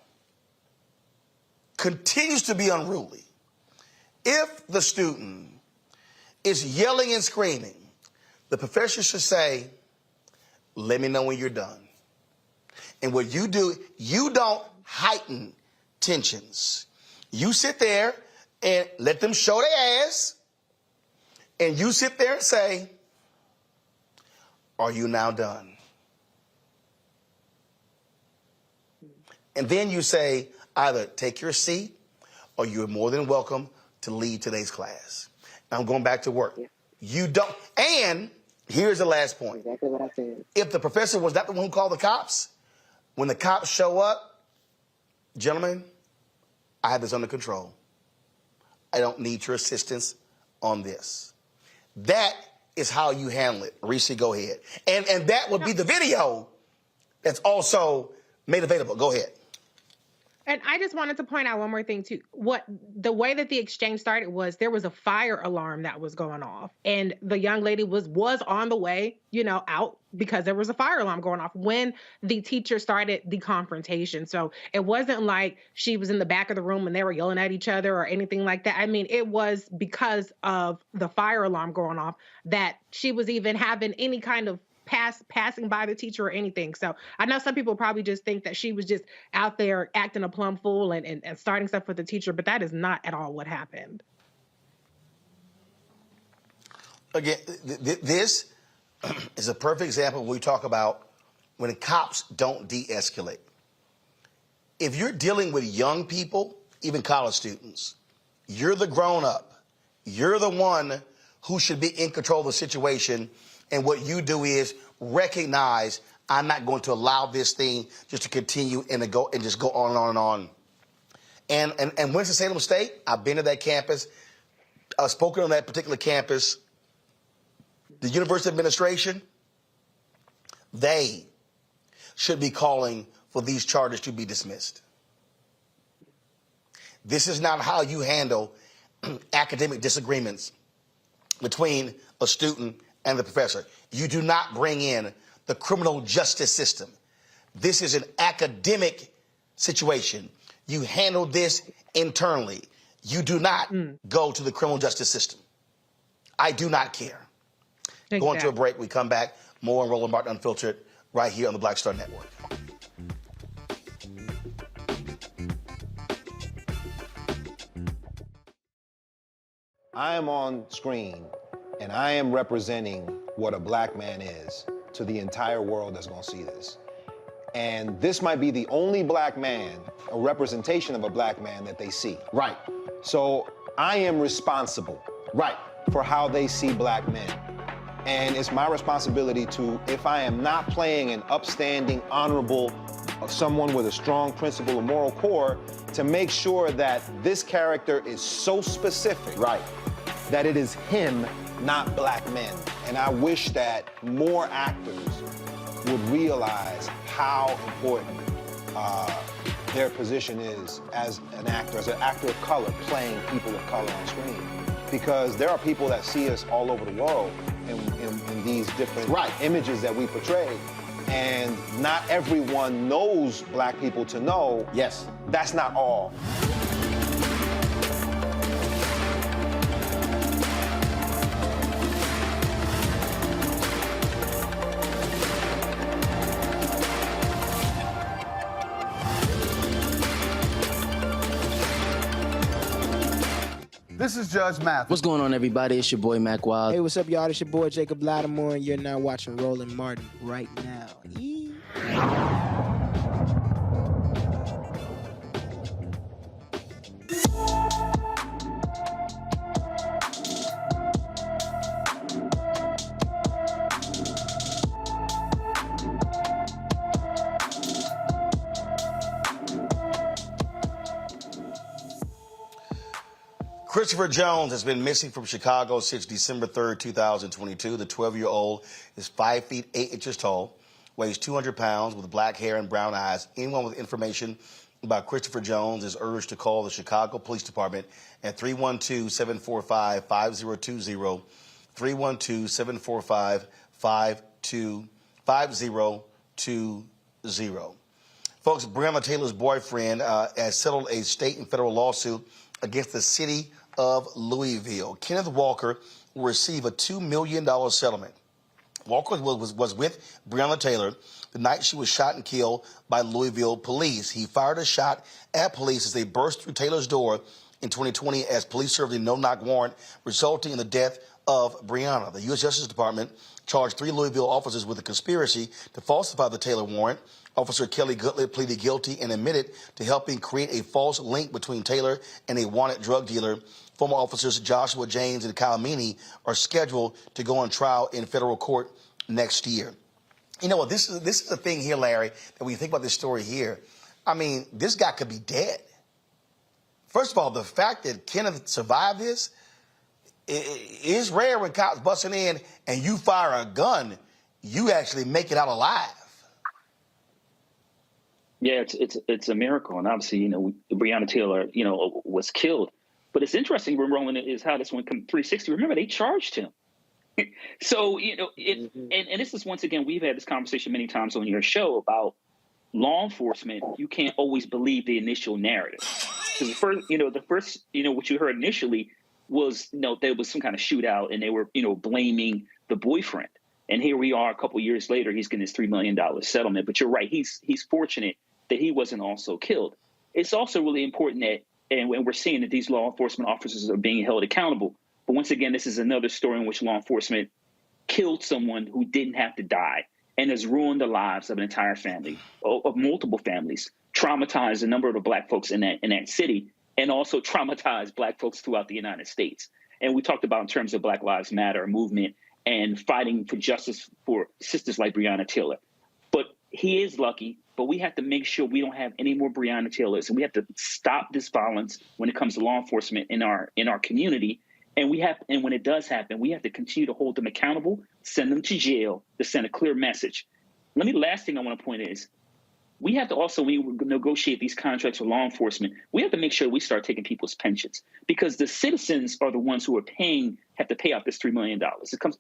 continues to be unruly, if the student is yelling and screaming, the professor should say, let me know when you're done. And what you do, you don't heighten tensions. You sit there and let them show their ass, and you sit there and say, are you now done? And then you say, either take your seat or you're more than welcome to lead today's class. Now I'm going back to work. You don't. And here's the last point. Exactly what I said. If the professor was not the one who called the cops, when the cops show up, gentlemen, I have this under control. I don't need your assistance on this. That is how you handle it. Reese, go ahead. And that would be the video that's also made available. Go ahead. And I just wanted to point out one more thing too. The way that the exchange started was there was a fire alarm that was going off, and the young lady was on the way, out because there was a fire alarm going off when the teacher started the confrontation. So it wasn't like she was in the back of the room and they were yelling at each other or anything like that. I mean, it was because of the fire alarm going off that she was even having any kind of passing by the teacher or anything. So I know some people probably just think that she was just out there acting a plum fool and starting stuff with the teacher, but that is not at all what happened. Again, this is a perfect example when we talk about when cops don't de-escalate. If you're dealing with young people, even college students, you're the grown-up. You're the one who should be in control of the situation. And what you do is recognize, I'm not going to allow this thing just to continue and just go on and on and on. And Winston-Salem State, I've been to that campus. I've spoken on that particular campus. The university administration, they should be calling for these charges to be dismissed. This is not how you handle academic disagreements between a student and the professor. You do not bring in the criminal justice system. This is an academic situation. You handle this internally. You do not go to the criminal justice system. I do not care. Exactly. Going to a break. We come back. More on Roland Martin Unfiltered right here on the Black Star Network. I am on screen, and I am representing what a black man is to the entire world that's gonna see this. And this might be the only black man, a representation of a black man that they see. Right. So I am responsible, right, for how they see black men. And it's my responsibility to, if I am not playing an upstanding, honorable, someone with a strong principle and moral core, to make sure that this character is so specific, right, that it is him, not black men. And I wish that more actors would realize how important their position is as an actor of color, playing people of color on screen. Because there are people that see us all over the world in these different images that we portray. And not everyone knows black people to know, yes, that's not all. This is Judge Mathis. What's going on, everybody? It's your boy, Mac Wild. Hey, what's up, y'all? It's your boy, Jacob Lattimore, and you're now watching Roland Martin right now. Christopher Jones has been missing from Chicago since December 3rd, 2022. The 12-year-old is 5 feet 8 inches tall, weighs 200 pounds, with black hair and brown eyes. Anyone with information about Christopher Jones is urged to call the Chicago Police Department at 312-745-5020, 312-745-5020. Folks, Breonna Taylor's boyfriend has settled a state and federal lawsuit against the city of Louisville. Kenneth Walker will receive a $2 million settlement. Walker was with Breonna Taylor the night she was shot and killed by Louisville police. He fired a shot at police as they burst through Taylor's door in 2020 as police served a no-knock warrant, resulting in the death of Breonna. The U.S. Justice Department charged 3 Louisville officers with a conspiracy to falsify the Taylor warrant. Officer Kelly Goodlett pleaded guilty and admitted to helping create a false link between Taylor and a wanted drug dealer. Former officers Joshua James and Kyle Meany are scheduled to go on trial in federal court next year. You know what? This is the thing here, Larry, that when you think about this story here, I mean, this guy could be dead. first of all, the fact that Kenneth survived this is rare. When cops busting in and you fire a gun, you actually make it out alive. Yeah, it's a miracle, and obviously, Breonna Taylor, was killed. But it's interesting, Roland, is how this one come 360. Remember, they charged him. So, and this is, once again, we've had this conversation many times on your show about law enforcement. You can't always believe the initial narrative. Because the first, what you heard initially was, there was some kind of shootout, and they were, blaming the boyfriend. And here we are a couple years later, he's getting his $3 million settlement. But you're right, he's fortunate that he wasn't also killed. It's also really important that, and we're seeing that these law enforcement officers are being held accountable. But once again, this is another story in which law enforcement killed someone who didn't have to die and has ruined the lives of an entire family, of multiple families, traumatized a number of the Black folks in that city, and also traumatized Black folks throughout the United States. And we talked about in terms of Black Lives Matter movement and fighting for justice for sisters like Breonna Taylor. But he is lucky, but we have to make sure we don't have any more Breonna Taylors, and we have to stop this violence when it comes to law enforcement in our community. And when it does happen, we have to continue to hold them accountable, send them to jail, to send a clear message. Last thing I want to point is, we have to also, when we negotiate these contracts with law enforcement, we have to make sure we start taking people's pensions, because the citizens are the ones who have to pay out this $3 million.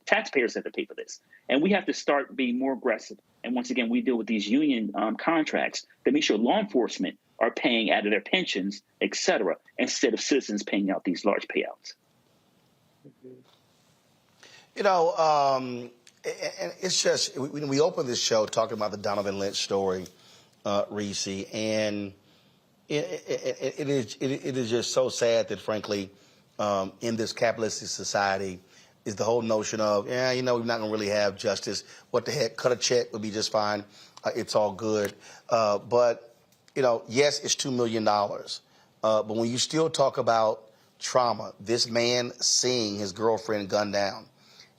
Taxpayers have to pay for this. And we have to start being more aggressive. And once again, we deal with these union contracts to make sure law enforcement are paying out of their pensions, et cetera, instead of citizens paying out these large payouts. And it's just, we opened this show talking about the Donovon Lynch story, Reese, and it is just so sad that, frankly, in this capitalistic society, is the whole notion of, we're not going to really have justice. What the heck? Cut a check would be just fine. It's all good. But yes, it's $2 million. But when you still talk about trauma, this man seeing his girlfriend gunned down,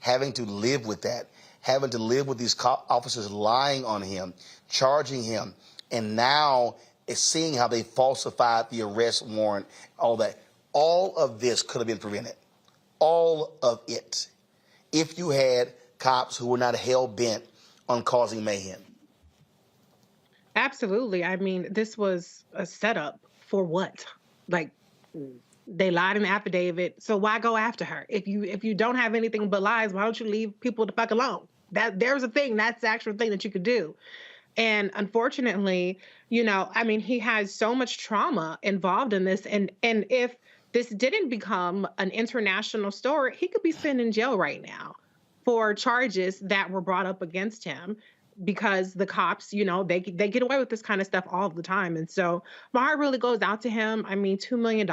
having to live with that, having to live with these officers lying on him, charging him, and now is seeing how they falsified the arrest warrant, all that. All of this could have been prevented. All of it. If you had cops who were not hell-bent on causing mayhem. Absolutely. I mean, this was a setup for what? Like, they lied in the affidavit, so why go after her? If you don't have anything but lies, why don't you leave people the fuck alone? There's a thing. That's the actual thing that you could do. And unfortunately, he has so much trauma involved in this. And if this didn't become an international story, he could be sitting in jail right now for charges that were brought up against him, because the cops, they get away with this kind of stuff all the time. And so my heart really goes out to him. I mean, $2 million,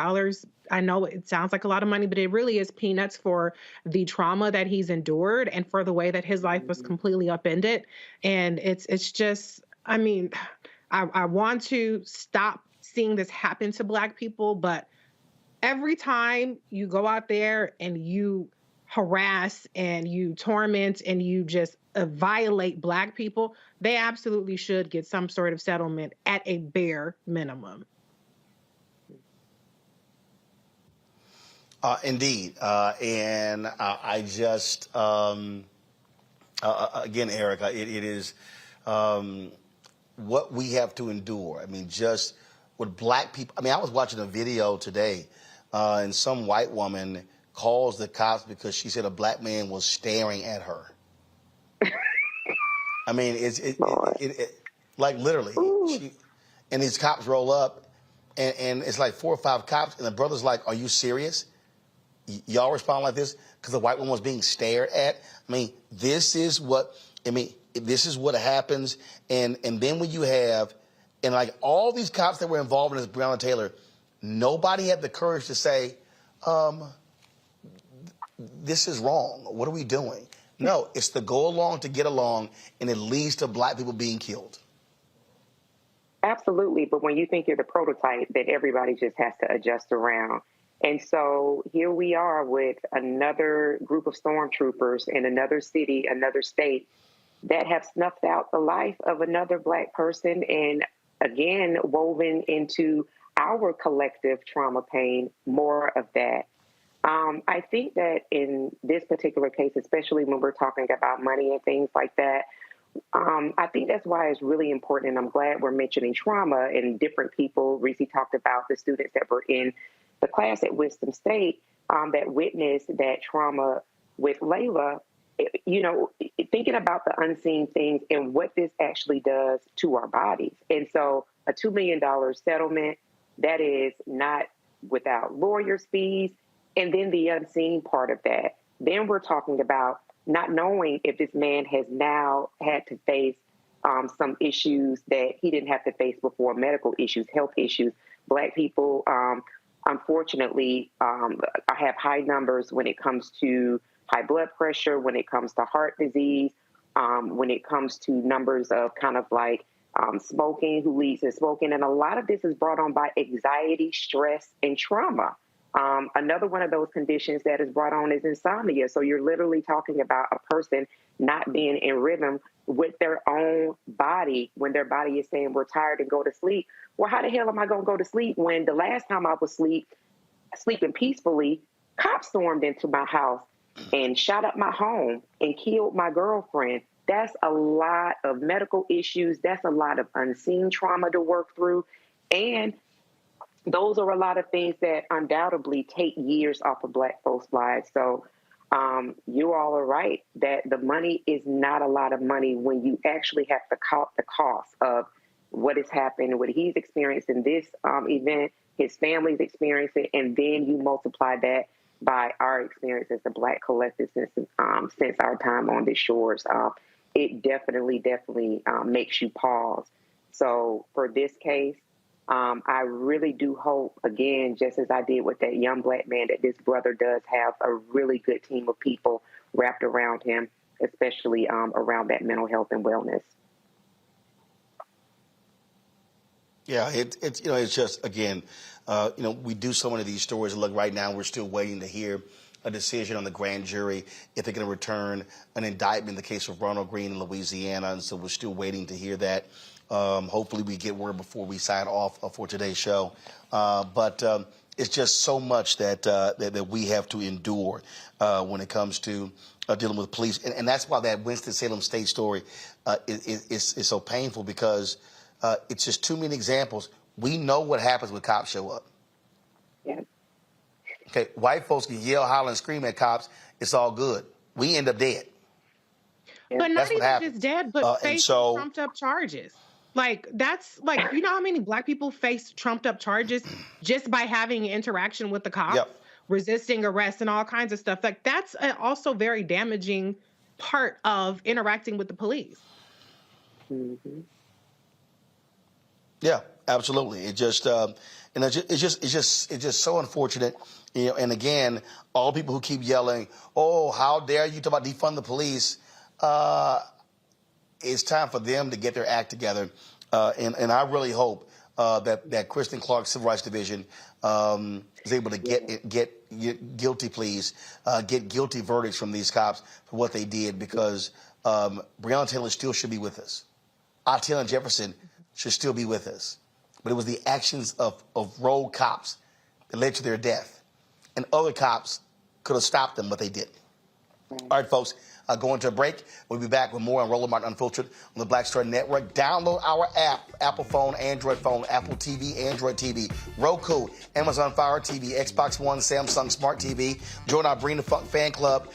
I know it sounds like a lot of money, but it really is peanuts for the trauma that he's endured and for the way that his life was completely upended. And it's just, I want to stop seeing this happen to Black people, but every time you go out there and you harass and you torment and you just violate Black people, they absolutely should get some sort of settlement at a bare minimum. Indeed. And I just, again, Erica, it is what we have to endure. I mean, just with Black people. I mean, I was watching a video today, and some white woman calls the cops because she said a Black man was staring at her. I mean, like literally, and these cops roll up, and it's like 4 or 5 cops, and the brother's like, "Are you serious? Y'all respond like this?" Because the white woman was being stared at. I mean, this is what happens, and then when you have, and like all these cops that were involved in this Breonna Taylor, nobody had the courage to say, this is wrong. What are we doing? No, it's to go along to get along, and it leads to Black people being killed. Absolutely. But when you think you're the prototype, then everybody just has to adjust around. And so here we are with another group of stormtroopers in another city, another state, that have snuffed out the life of another Black person, and again, woven into our collective trauma pain, more of that. I think that in this particular case, especially when we're talking about money and things like that, I think that's why it's really important, and I'm glad we're mentioning trauma and different people. Reese talked about the students that were in the class at Winston State that witnessed that trauma with Layla, you know, thinking about the unseen things and what this actually does to our bodies. And so a $2 million settlement, that is not without lawyers' fees, and then the unseen part of that. Then we're talking about not knowing if this man has now had to face some issues that he didn't have to face before, medical issues, health issues. Black people, unfortunately, have high numbers when it comes to high blood pressure, when it comes to heart disease, when it comes to numbers of kind of like smoking, who leads to smoking. And a lot of this is brought on by anxiety, stress, and trauma. Another one of those conditions that is brought on is insomnia. So you're literally talking about a person not being in rhythm with their own body when their body is saying we're tired and go to sleep. Well, how the hell am I going to go to sleep when the last time I was sleeping peacefully, cops stormed into my house and shot up my home and killed my girlfriend? That's a lot of medical issues. That's a lot of unseen trauma to work through. And those are a lot of things that undoubtedly take years off of Black folks' lives. So you all are right that the money is not a lot of money when you actually have to count the cost of what has happened, what he's experienced in this event, his family's experiencing, and then you multiply that by our experience as the Black collective since our time on the shores. It definitely makes you pause. So for this case, I really do hope, again, just as I did with that young Black man, that this brother does have a really good team of people wrapped around him, especially around that mental health and wellness. Yeah, it's just, again, we do so many of these stories. Look, right now we're still waiting to hear a decision on the grand jury if they're going to return an indictment in the case of Ronald Greene in Louisiana, and so we're still waiting to hear that. Hopefully we get word before we sign off for today's show. But it's just so much that we have to endure when it comes to dealing with police. And that's why that Winston-Salem State story is so painful, because it's just too many examples. We know what happens when cops show up. Yeah. Okay, white folks can yell, holler, and scream at cops. It's all good. We end up dead. But not even just dead, but facing trumped up charges. Like, that's like, you know how many Black people face trumped up charges just by having interaction with the cops, resisting arrest and all kinds of stuff. Like, that's also very damaging part of interacting with the police. Mm-hmm. Yeah, absolutely. It just, it's just so unfortunate. And again, all people who keep yelling, "Oh, how dare you talk about defund the police?" It's time for them to get their act together. And I really hope that Kristen Clark's Civil Rights Division is able to get guilty pleas, get guilty verdicts from these cops for what they did, because Breonna Taylor still should be with us. Atatiana Jefferson should still be with us. But it was the actions of rogue cops that led to their death. And other cops could have stopped them, but they didn't. All right, folks. Going to a break. We'll be back with more on Roland Martin Unfiltered on the Black Star Network. Download our app, Apple phone, Android phone, Apple TV, Android TV, Roku, Amazon Fire TV, Xbox One, Samsung Smart TV. Join our Bring the Funk fan club.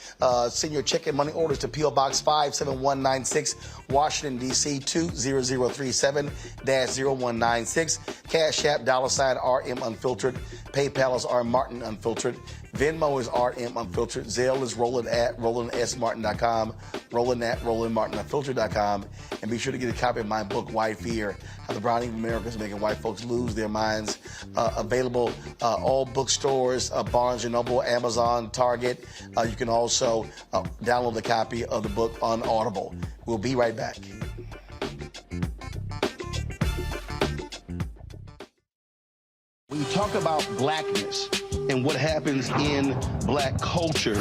Send your check and money orders to P.O. Box 57196, Washington, D.C. 20037-0196. Cash App, $RM Unfiltered. PayPal is R Martin Unfiltered. Venmo is RM Unfiltered. Zelle is Roland at RolandSMartin.com. Roland at RolandMartinUnfiltered.com. And be sure to get a copy of my book, White Fear, How the Browning of America is Making White Folks Lose Their Minds. Available all bookstores, Barnes & Noble, Amazon, Target. You can also download a copy of the book on Audible. We'll be right back. When you talk about blackness and what happens in Black culture,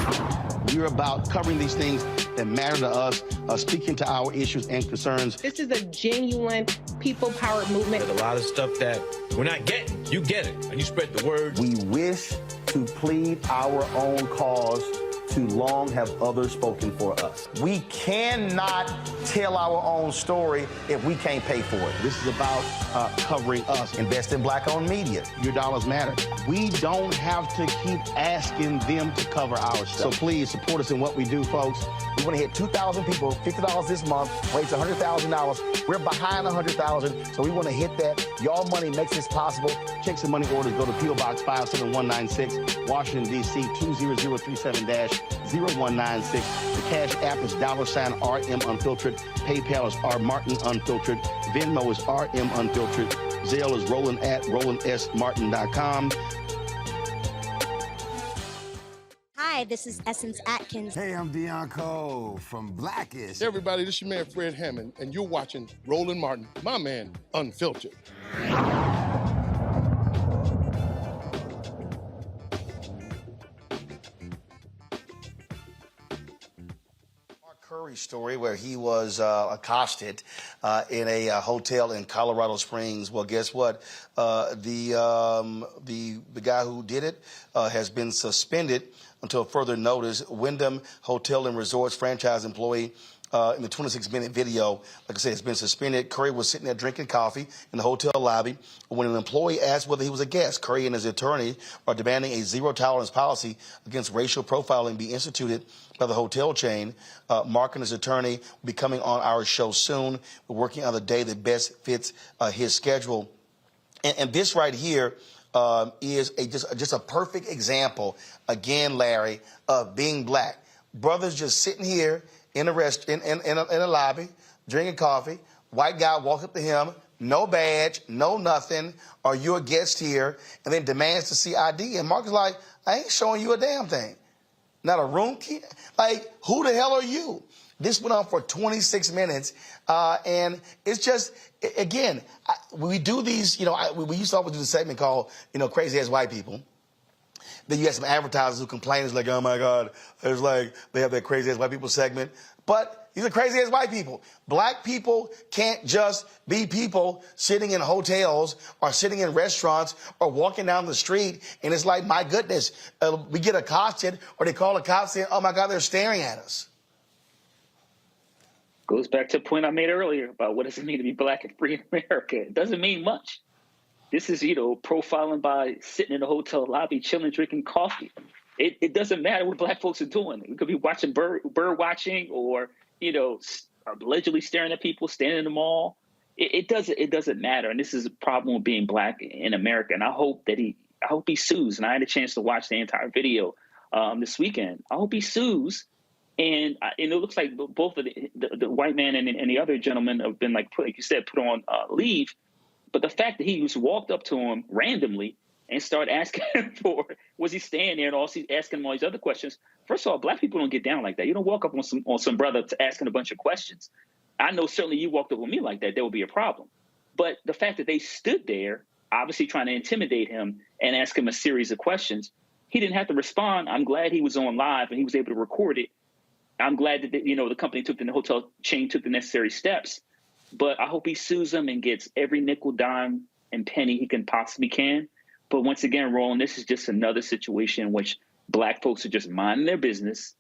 we're about covering these things that matter to us, speaking to our issues and concerns. This is a genuine people-powered movement. There's a lot of stuff that we're not getting. You get it, and you spread the word. We wish to plead our own cause. Too long have others spoken for us. We cannot tell our own story if we can't pay for it. This is about covering us. Invest in black-owned media. Your dollars matter. We don't have to keep asking them to cover our stuff. So please support us in what we do, folks. We want to hit 2,000 people, $50 this month, raise $100,000. We're behind $100,000, so we want to hit that. Y'all money makes this possible. Check some money orders. Go to P.O. Box 57196, Washington, D.C. 20037-0196. The Cash App is $RM Unfiltered. PayPal is R Martin Unfiltered. Venmo is RM Unfiltered. Zelle is Roland at RolandSMartin.com. Hi, this is Essence Atkins. Hey, I'm Deion Cole from Blackish. Hey, everybody, this is your man Fred Hammond, and you're watching Roland Martin, my man, Unfiltered. Curry story where he was accosted in a hotel in Colorado Springs. Well, guess what? The guy who did it has been suspended until further notice. Wyndham Hotel and Resorts franchise employee in the 26-minute video, like I said, has been suspended. Curry was sitting there drinking coffee in the hotel lobby when an employee asked whether he was a guest. Curry and his attorney are demanding a zero-tolerance policy against racial profiling be instituted by the hotel chain. Mark and his attorney will be coming on our show soon. We're working on the day that best fits his schedule. And this right here is just a perfect example, again, Larry, of being black. Brothers just sitting here in a lobby, drinking coffee. White guy walks up to him, no badge, no nothing. Are you a guest here? And then demands to see ID. And Mark is like, I ain't showing you a damn thing. Not a room key. Like, who the hell are you? This went on for 26 minutes. And it's just, again, we do these, we used to always do the segment called, Crazy Ass White People. Then you have some advertisers who complain, it's like, oh my God, it's like they have that crazy ass white people segment. But these are crazy ass white people. Black people can't just be people sitting in hotels or sitting in restaurants or walking down the street. And it's like, my goodness, we get accosted or they call the cops saying, oh my God, they're staring at us. Goes back to a point I made earlier about what does it mean to be black and free in America. It doesn't mean much. This is, profiling by sitting in a hotel lobby, chilling, drinking coffee. It doesn't matter what black folks are doing. We could be watching bird watching or, allegedly staring at people, standing in the mall. It doesn't matter. And this is a problem with being black in America. And I hope he sues. And I had a chance to watch the entire video this weekend. I hope he sues. And it looks like both of the white man and the other gentleman have been, like you said, put on leave. But the fact that he just walked up to him randomly and started asking him was he staying there, and also asking him all these other questions. First of all, black people don't get down like that. You don't walk up on some brother asking a bunch of questions. I know certainly you walked up with me like that, there would be a problem. But the fact that they stood there, obviously trying to intimidate him and ask him a series of questions, he didn't have to respond. I'm glad he was on live and he was able to record it. I'm glad that the company the hotel chain took the necessary steps. But I hope he sues them and gets every nickel, dime, and penny he can possibly can. But once again, Roland, this is just another situation in which black folks are just minding their business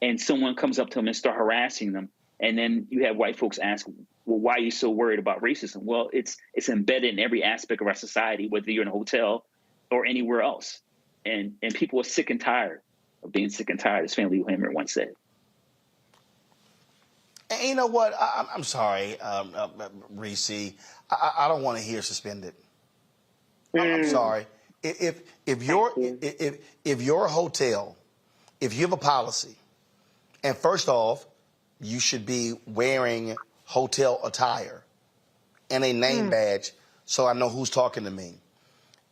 and someone comes up to them and start harassing them. And then you have white folks ask, well, why are you so worried about racism? Well, it's embedded in every aspect of our society, whether you're in a hotel or anywhere else. And people are sick and tired of being sick and tired, as Fannie Lou Hamer once said. And you know what? I'm sorry, Reese. I don't want to hear suspended. I'm sorry. If your hotel, if you have a policy, and first off, you should be wearing hotel attire and a name badge so I know who's talking to me.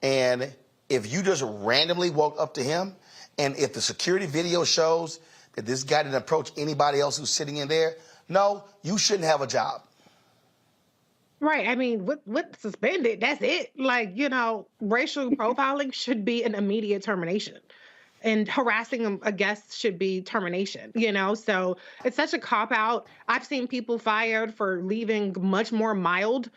And if you just randomly walk up to him, and if the security video shows that this guy didn't approach anybody else who's sitting in there, no, you shouldn't have a job. Right. I mean, with suspended, that's it. Like, racial profiling should be an immediate termination. and harassing a guest should be termination, you know? So it's such a cop-out. I've seen people fired for leaving for much more mild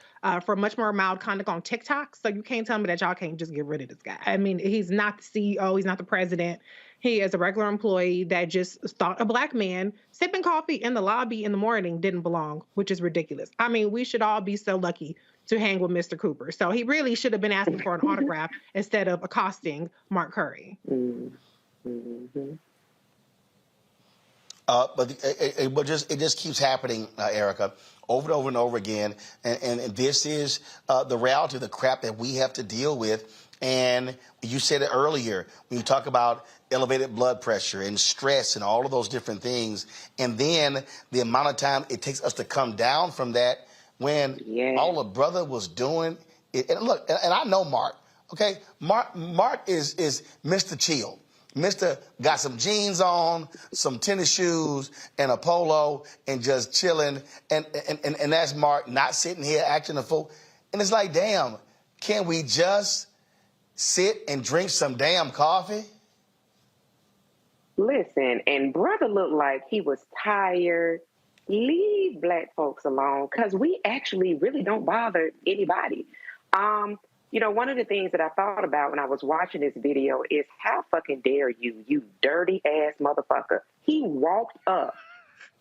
conduct on TikTok. So you can't tell me that y'all can't just get rid of this guy. I mean, he's not the CEO, he's not the president. He is a regular employee that just thought a black man sipping coffee in the lobby in the morning didn't belong, which is ridiculous. I mean, we should all be so lucky to hang with Mr. Cooper. So he really should have been asking for an autograph instead of accosting Mark Curry. Mm-hmm. But it just keeps happening, Erica, over and over and over again. And this is the reality of the crap that we have to deal with. And you said it earlier when you talk about elevated blood pressure and stress and all of those different things. And then the amount of time it takes us to come down from that when all the brother was doing it. And look, and I know Mark, okay? Mark is Mr. Chill. Mr. got some jeans on, some tennis shoes, and a polo, and just chilling. And that's Mark, not sitting here acting a fool. And it's like, damn, can we just sit and drink some damn coffee? Listen, and brother looked like he was tired. Leave black folks alone, because we actually really don't bother anybody. You know, one of the things that I thought about when I was watching this video is how fucking dare you, you dirty ass motherfucker. He walked up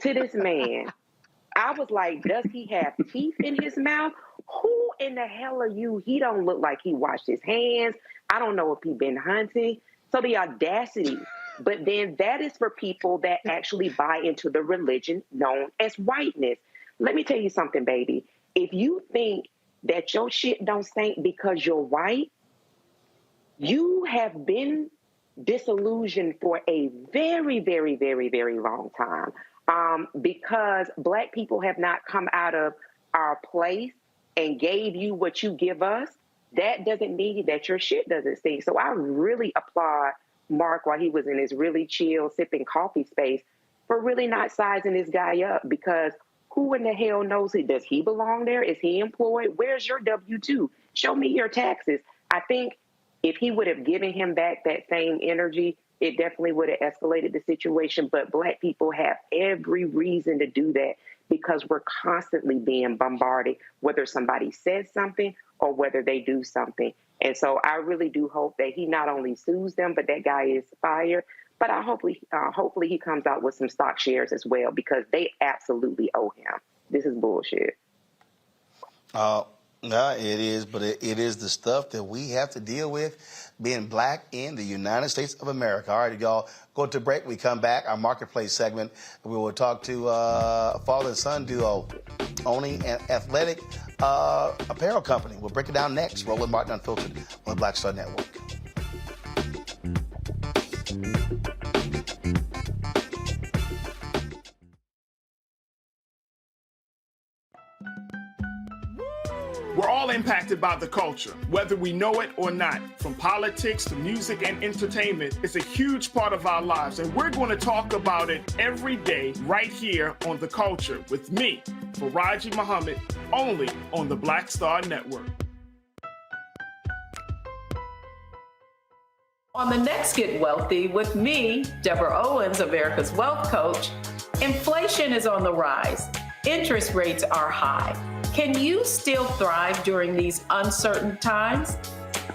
to this man. I was like, does he have teeth in his mouth? Who in the hell are you? He don't look like he washed his hands. I don't know if he been hunting. So the audacity. But then that is for people that actually buy into the religion known as whiteness. Let me tell you something, baby. If you think that your shit don't stink because you're white, you have been disillusioned for a very, very, very, very long time. Because black people have not come out of our place and gave you what you give us, that doesn't mean that your shit doesn't stink. So I really applaud Mark while he was in his really chill, sipping coffee space for really not sizing this guy up, because who in the hell knows does he belong there? Is he employed? Where's your W-2? Show me your taxes. I think if he would have given him back that same energy, it definitely would have escalated the situation. But black people have every reason to do that because we're constantly being bombarded, whether somebody says something or whether they do something. And so I really do hope that he not only sues them, but that guy is fired. But I hopefully he comes out with some stock shares as well, because they absolutely owe him. This is bullshit. No, it is, but it is the stuff that we have to deal with being black in the United States of America. All right, y'all, go to break. We come back, our marketplace segment. We will talk to a father and son duo owning an athletic apparel company. We'll break it down next. Roland Martin Unfiltered on the Black Star Network. We're all impacted by the culture, whether we know it or not. From politics to music and entertainment, it's a huge part of our lives, and we're going to talk about it every day right here on The Culture with me, Faraji Muhammad, only on the Black Star Network. On the next Get Wealthy with me, Deborah Owens, America's Wealth Coach, inflation is on the rise. Interest rates are high. Can you still thrive during these uncertain times?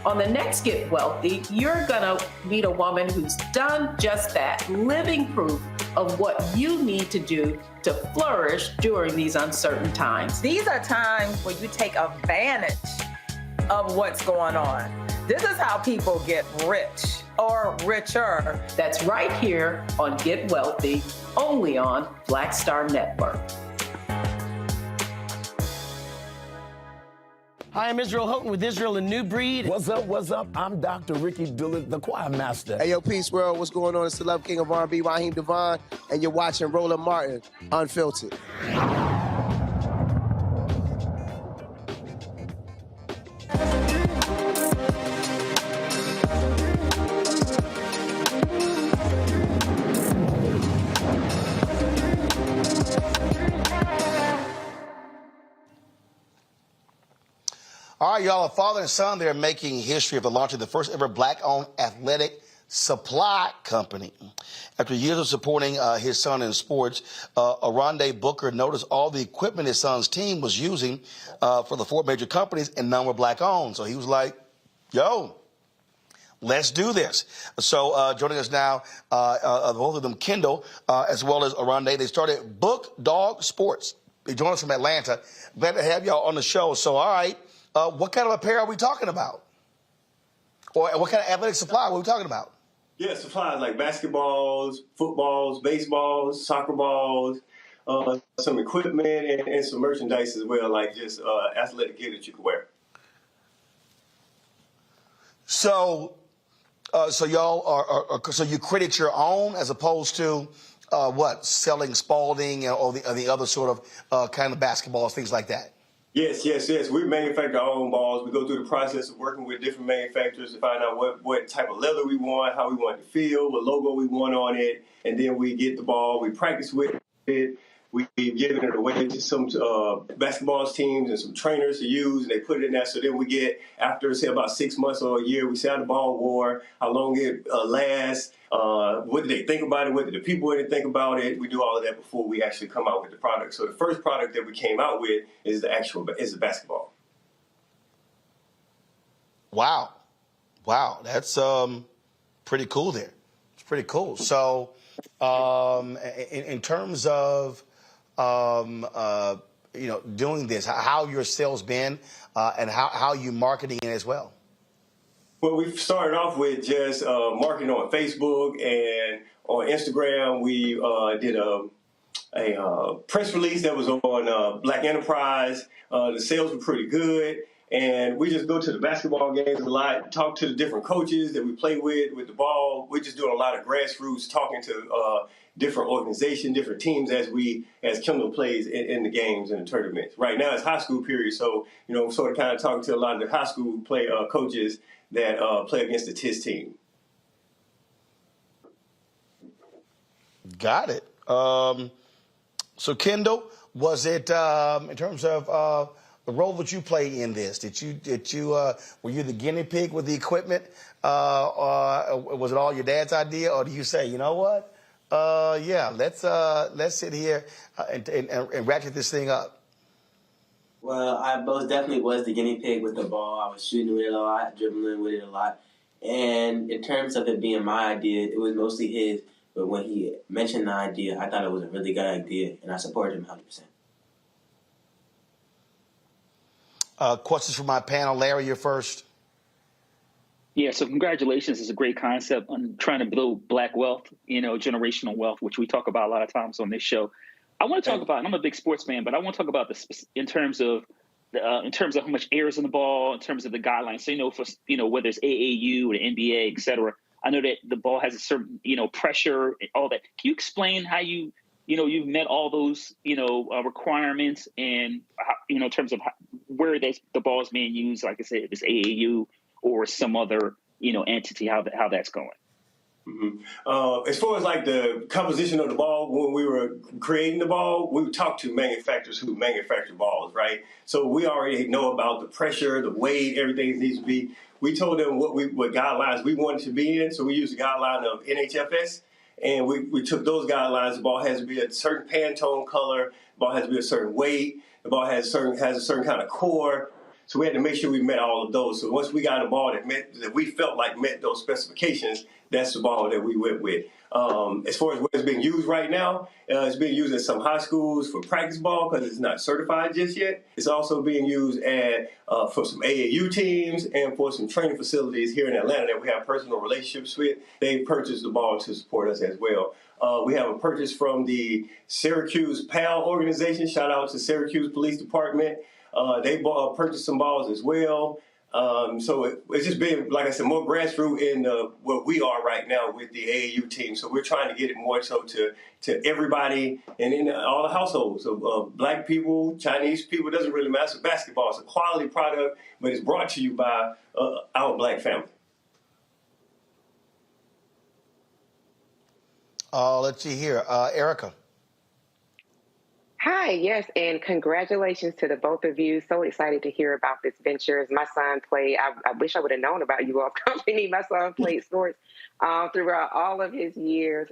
On the next Get Wealthy, you're gonna meet a woman who's done just that, living proof of what you need to do to flourish during these uncertain times. These are times where you take advantage of what's going on. This is how people get rich or richer. That's right here on Get Wealthy, only on Black Star Network. Hi, I'm Israel Houghton with Israel and New Breed. What's up, what's up? I'm Dr. Ricky Dillard, the choir master. Hey, yo, Peace World, what's going on? It's the Love King of R&B, Raheem Devon, and you're watching Roland Martin, Unfiltered. All right, y'all, a father and son, they're making history of the launch of the first ever black-owned athletic Supply Company. After years of supporting his son in sports, Arande Booker noticed all the equipment his son's team was using for the 4 major companies, and none were black-owned. So he was like, yo, let's do this. So joining us now, both of them, Kendall, as well as Arande, they started Book Dog Sports. They joined us from Atlanta. Glad to have y'all on the show. So, all right, what kind of apparel are we talking about? Or what kind of athletic supply are we talking about? Yeah, supplies like basketballs, footballs, baseballs, soccer balls, some equipment and some merchandise as well, like just athletic gear that you can wear. So, so y'all are so you credit your own as opposed to selling Spalding or the other sort of kind of basketballs, things like that. Yes. We manufacture our own balls. We go through the process of working with different manufacturers to find out what type of leather we want, how we want it to feel, what logo we want on it, and then we get the ball. We practice with it. We've given it away to some basketball teams and some trainers to use, and they put it in there. So then we get, after, say, about 6 months or a year, we see how the ball wore, how long it lasts, what did they think about it, what did the people think about it. We do all of that before we actually come out with the product. So the first product that we came out with is the basketball. Wow, that's pretty cool there. It's pretty cool. So in terms of doing this, how your sales been and how you marketing it as well? Well, we started off with just marketing on Facebook and on Instagram. We did a press release that was on Black Enterprise. The sales were pretty good. And we just go to the basketball games a lot, talk to the different coaches that we play with the ball. We're just doing a lot of grassroots, talking to different organizations, different teams as Kendall plays in the games and the tournaments. Right now it's high school period, so sort of kind of talking to a lot of the high school coaches that play against the TIS team. Got it. So Kendall, was it in terms of the role that you played in this? Were you the guinea pig with the equipment? Or was it all your dad's idea, or do you say, you know what? Let's sit here and ratchet this thing up? Well, I most definitely was the guinea pig with the ball. I was shooting with it a lot, dribbling with it a lot. And in terms of it being my idea, it was mostly his. But when he mentioned the idea, I thought it was a really good idea, and I supported him 100%. Questions for my panel. Larry, you're first. Yeah, so congratulations. It's a great concept on trying to build Black wealth, generational wealth, which we talk about a lot of times on this show. I want to talk about, and I'm a big sports fan, but I want to talk about this in terms of how much air is in the ball, in terms of the guidelines. So, whether it's AAU or the NBA, et cetera, I know that the ball has a certain, pressure and all that. Can you explain how you've met all those, requirements and, in terms of where the ball is being used, like I said, if it's AAU or some other, entity, how that's going? Mm-hmm. As far as like the composition of the ball, when we were creating the ball, we would talk to manufacturers who manufacture balls, right? So we already know about the pressure, the weight, everything needs to be. We told them what guidelines we wanted to be in. So we used the guideline of NHFS, and we took those guidelines. The ball has to be a certain Pantone color. The ball has to be a certain weight. The ball has a certain kind of core. So we had to make sure we met all of those. So once we got a ball that we felt like met those specifications, that's the ball that we went with. As far as what it's being used right now, it's being used at some high schools for practice ball because it's not certified just yet. It's also being used for some AAU teams and for some training facilities here in Atlanta that we have personal relationships with. They purchased the ball to support us as well. We have a purchase from the Syracuse PAL organization. Shout out to Syracuse Police Department. They purchased some balls as well. So it's just been, like I said, more grassroots in where we are right now with the AAU team. So we're trying to get it more so to everybody and in all the households. So Black people, Chinese people, it doesn't really matter. So basketball is a quality product, but it's brought to you by our Black family. Let's see here. Erica. Hi, yes, and congratulations to the both of you. So excited to hear about this venture. As my son played, I wish I would have known about you all company. My son played sports throughout all of his years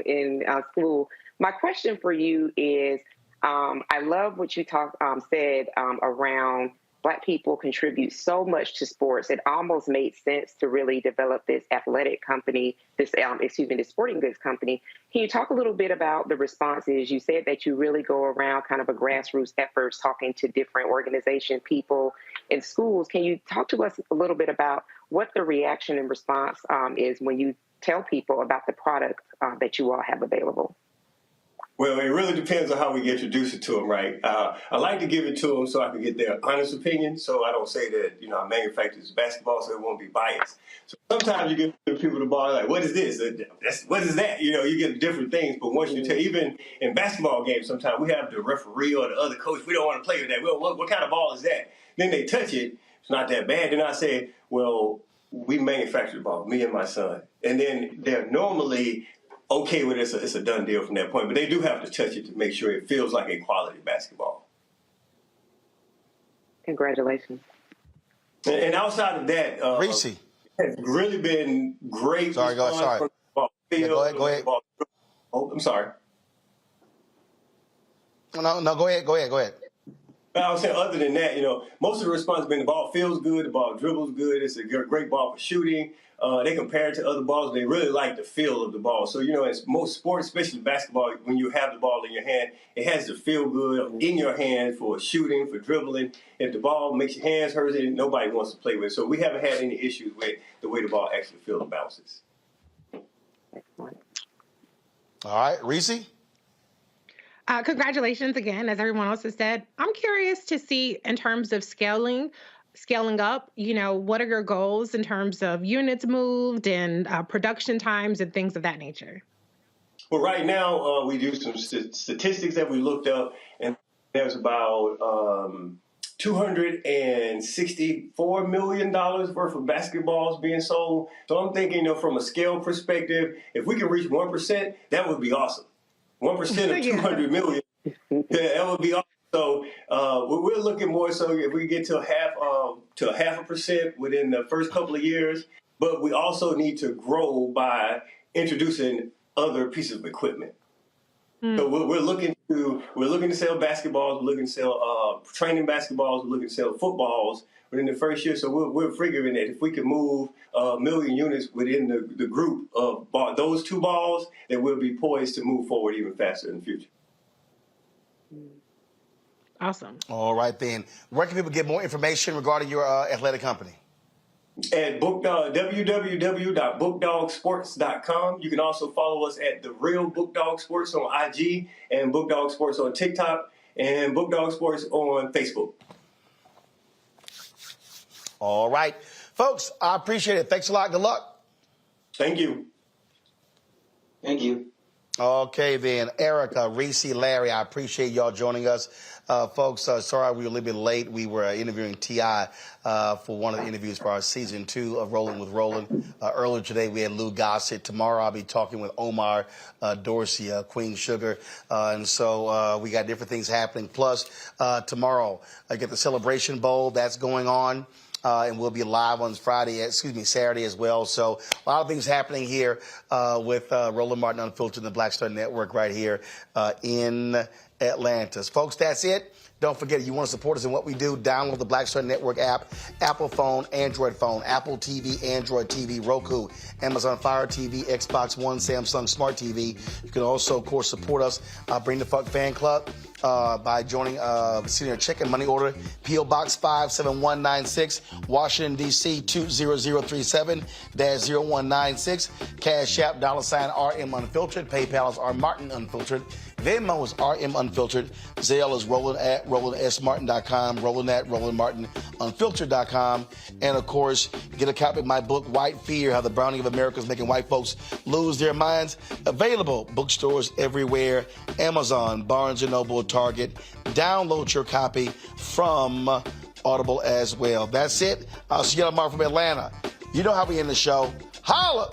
in school. My question for you is, I love what you said around Black people contribute so much to sports. It almost made sense to really develop this athletic company, this sporting goods company. Can you talk a little bit about the responses? You said that you really go around kind of a grassroots efforts, talking to different organization people in schools. Can you talk to us a little bit about what the reaction and response is when you tell people about the product that you all have available? Well, it really depends on how we introduce it to them, right? I like to give it to them so I can get their honest opinion, so I don't say that, I manufacture this basketball, so it won't be biased. So sometimes you give people the ball, like, what is this? What is that? You get different things, but once you tell, even in basketball games, sometimes we have the referee or the other coach, we don't want to play with that. Well, what kind of ball is that? Then they touch it, it's not that bad. Then I say, well, we manufacture the ball, me and my son. And then they're normally okay with it. It's a done deal from that point, but they do have to touch it to make sure it feels like a quality basketball. Congratulations. And outside of that, Reese has really been great. Sorry. Go ahead. Oh, I'm sorry. No, go ahead. I was saying, other than that, most of the response has been the ball feels good, the ball dribbles good, it's a great ball for shooting. They compare it to other balls. They really like the feel of the ball. So, in most sports, especially basketball, when you have the ball in your hand, it has to feel good in your hand for shooting, for dribbling. If the ball makes your hands hurt, nobody wants to play with it. So we haven't had any issues with the way the ball actually feels and bounces. All right, Reese? Congratulations again, as everyone else has said. I'm curious to see, in terms of scaling up, what are your goals in terms of units moved and production times and things of that nature? Well, right now, we do some statistics that we looked up, and there's about $264 million worth of basketballs being sold. So I'm thinking, from a scale perspective, if we can reach 1%, that would be awesome. 1% of 200 million, that would be awesome. So we're looking more so if we get to half a percent within the first couple of years, but we also need to grow by introducing other pieces of equipment. So we're looking to sell basketballs, we're looking to sell training basketballs, we're looking to sell footballs within the first year. So we're figuring that if we can move 1 million units within the group of those two balls, then we'll be poised to move forward even faster in the future. Awesome. All right, then. Where can people get more information regarding your athletic company? At www.bookdogsports.com. You can also follow us at The Real Book Dog Sports on IG and Book Dog Sports on TikTok and Book Dog Sports on Facebook. All right. Folks, I appreciate it. Thanks a lot. Good luck. Thank you. Thank you. Okay, then. Erica, Reese, Larry, I appreciate y'all joining us. Folks, sorry we were a little bit late. We were interviewing T.I. For one of the interviews for our season 2 of Rolling with Roland. Earlier today, we had Lou Gossett. Tomorrow, I'll be talking with Omar Dorsey, Queen Sugar. And so we got different things happening. Plus, tomorrow, I get the Celebration Bowl that's going on. And we'll be live on Saturday as well. So a lot of things happening here with Roland Martin Unfiltered and the Black Star Network right here in Atlanta. Folks, that's it. Don't forget, if you want to support us in what we do, download the Black Star Network app, Apple phone, Android phone, Apple TV, Android TV, Roku, Amazon Fire TV, Xbox One, Samsung Smart TV. You can also, of course, support us, Bring the Fuck Fan Club, by joining Senior Check and Money Order, P.O. Box 57196, Washington, D.C. 20037-0196, Cash App, $RM Unfiltered, PayPal is R Martin Unfiltered, Venmo is RM Unfiltered, Zelle is Roland at RolandSMartin.com, Roland at RolandMartinUnfiltered.com, and of course, get a copy of my book, White Fear, How the Browning of America is Making White Folks Lose Their Minds. Available bookstores everywhere, Amazon, Barnes & Noble, Target. Download your copy from Audible as well. That's it. I'll see you tomorrow from Atlanta. You know how we end the show. Holla!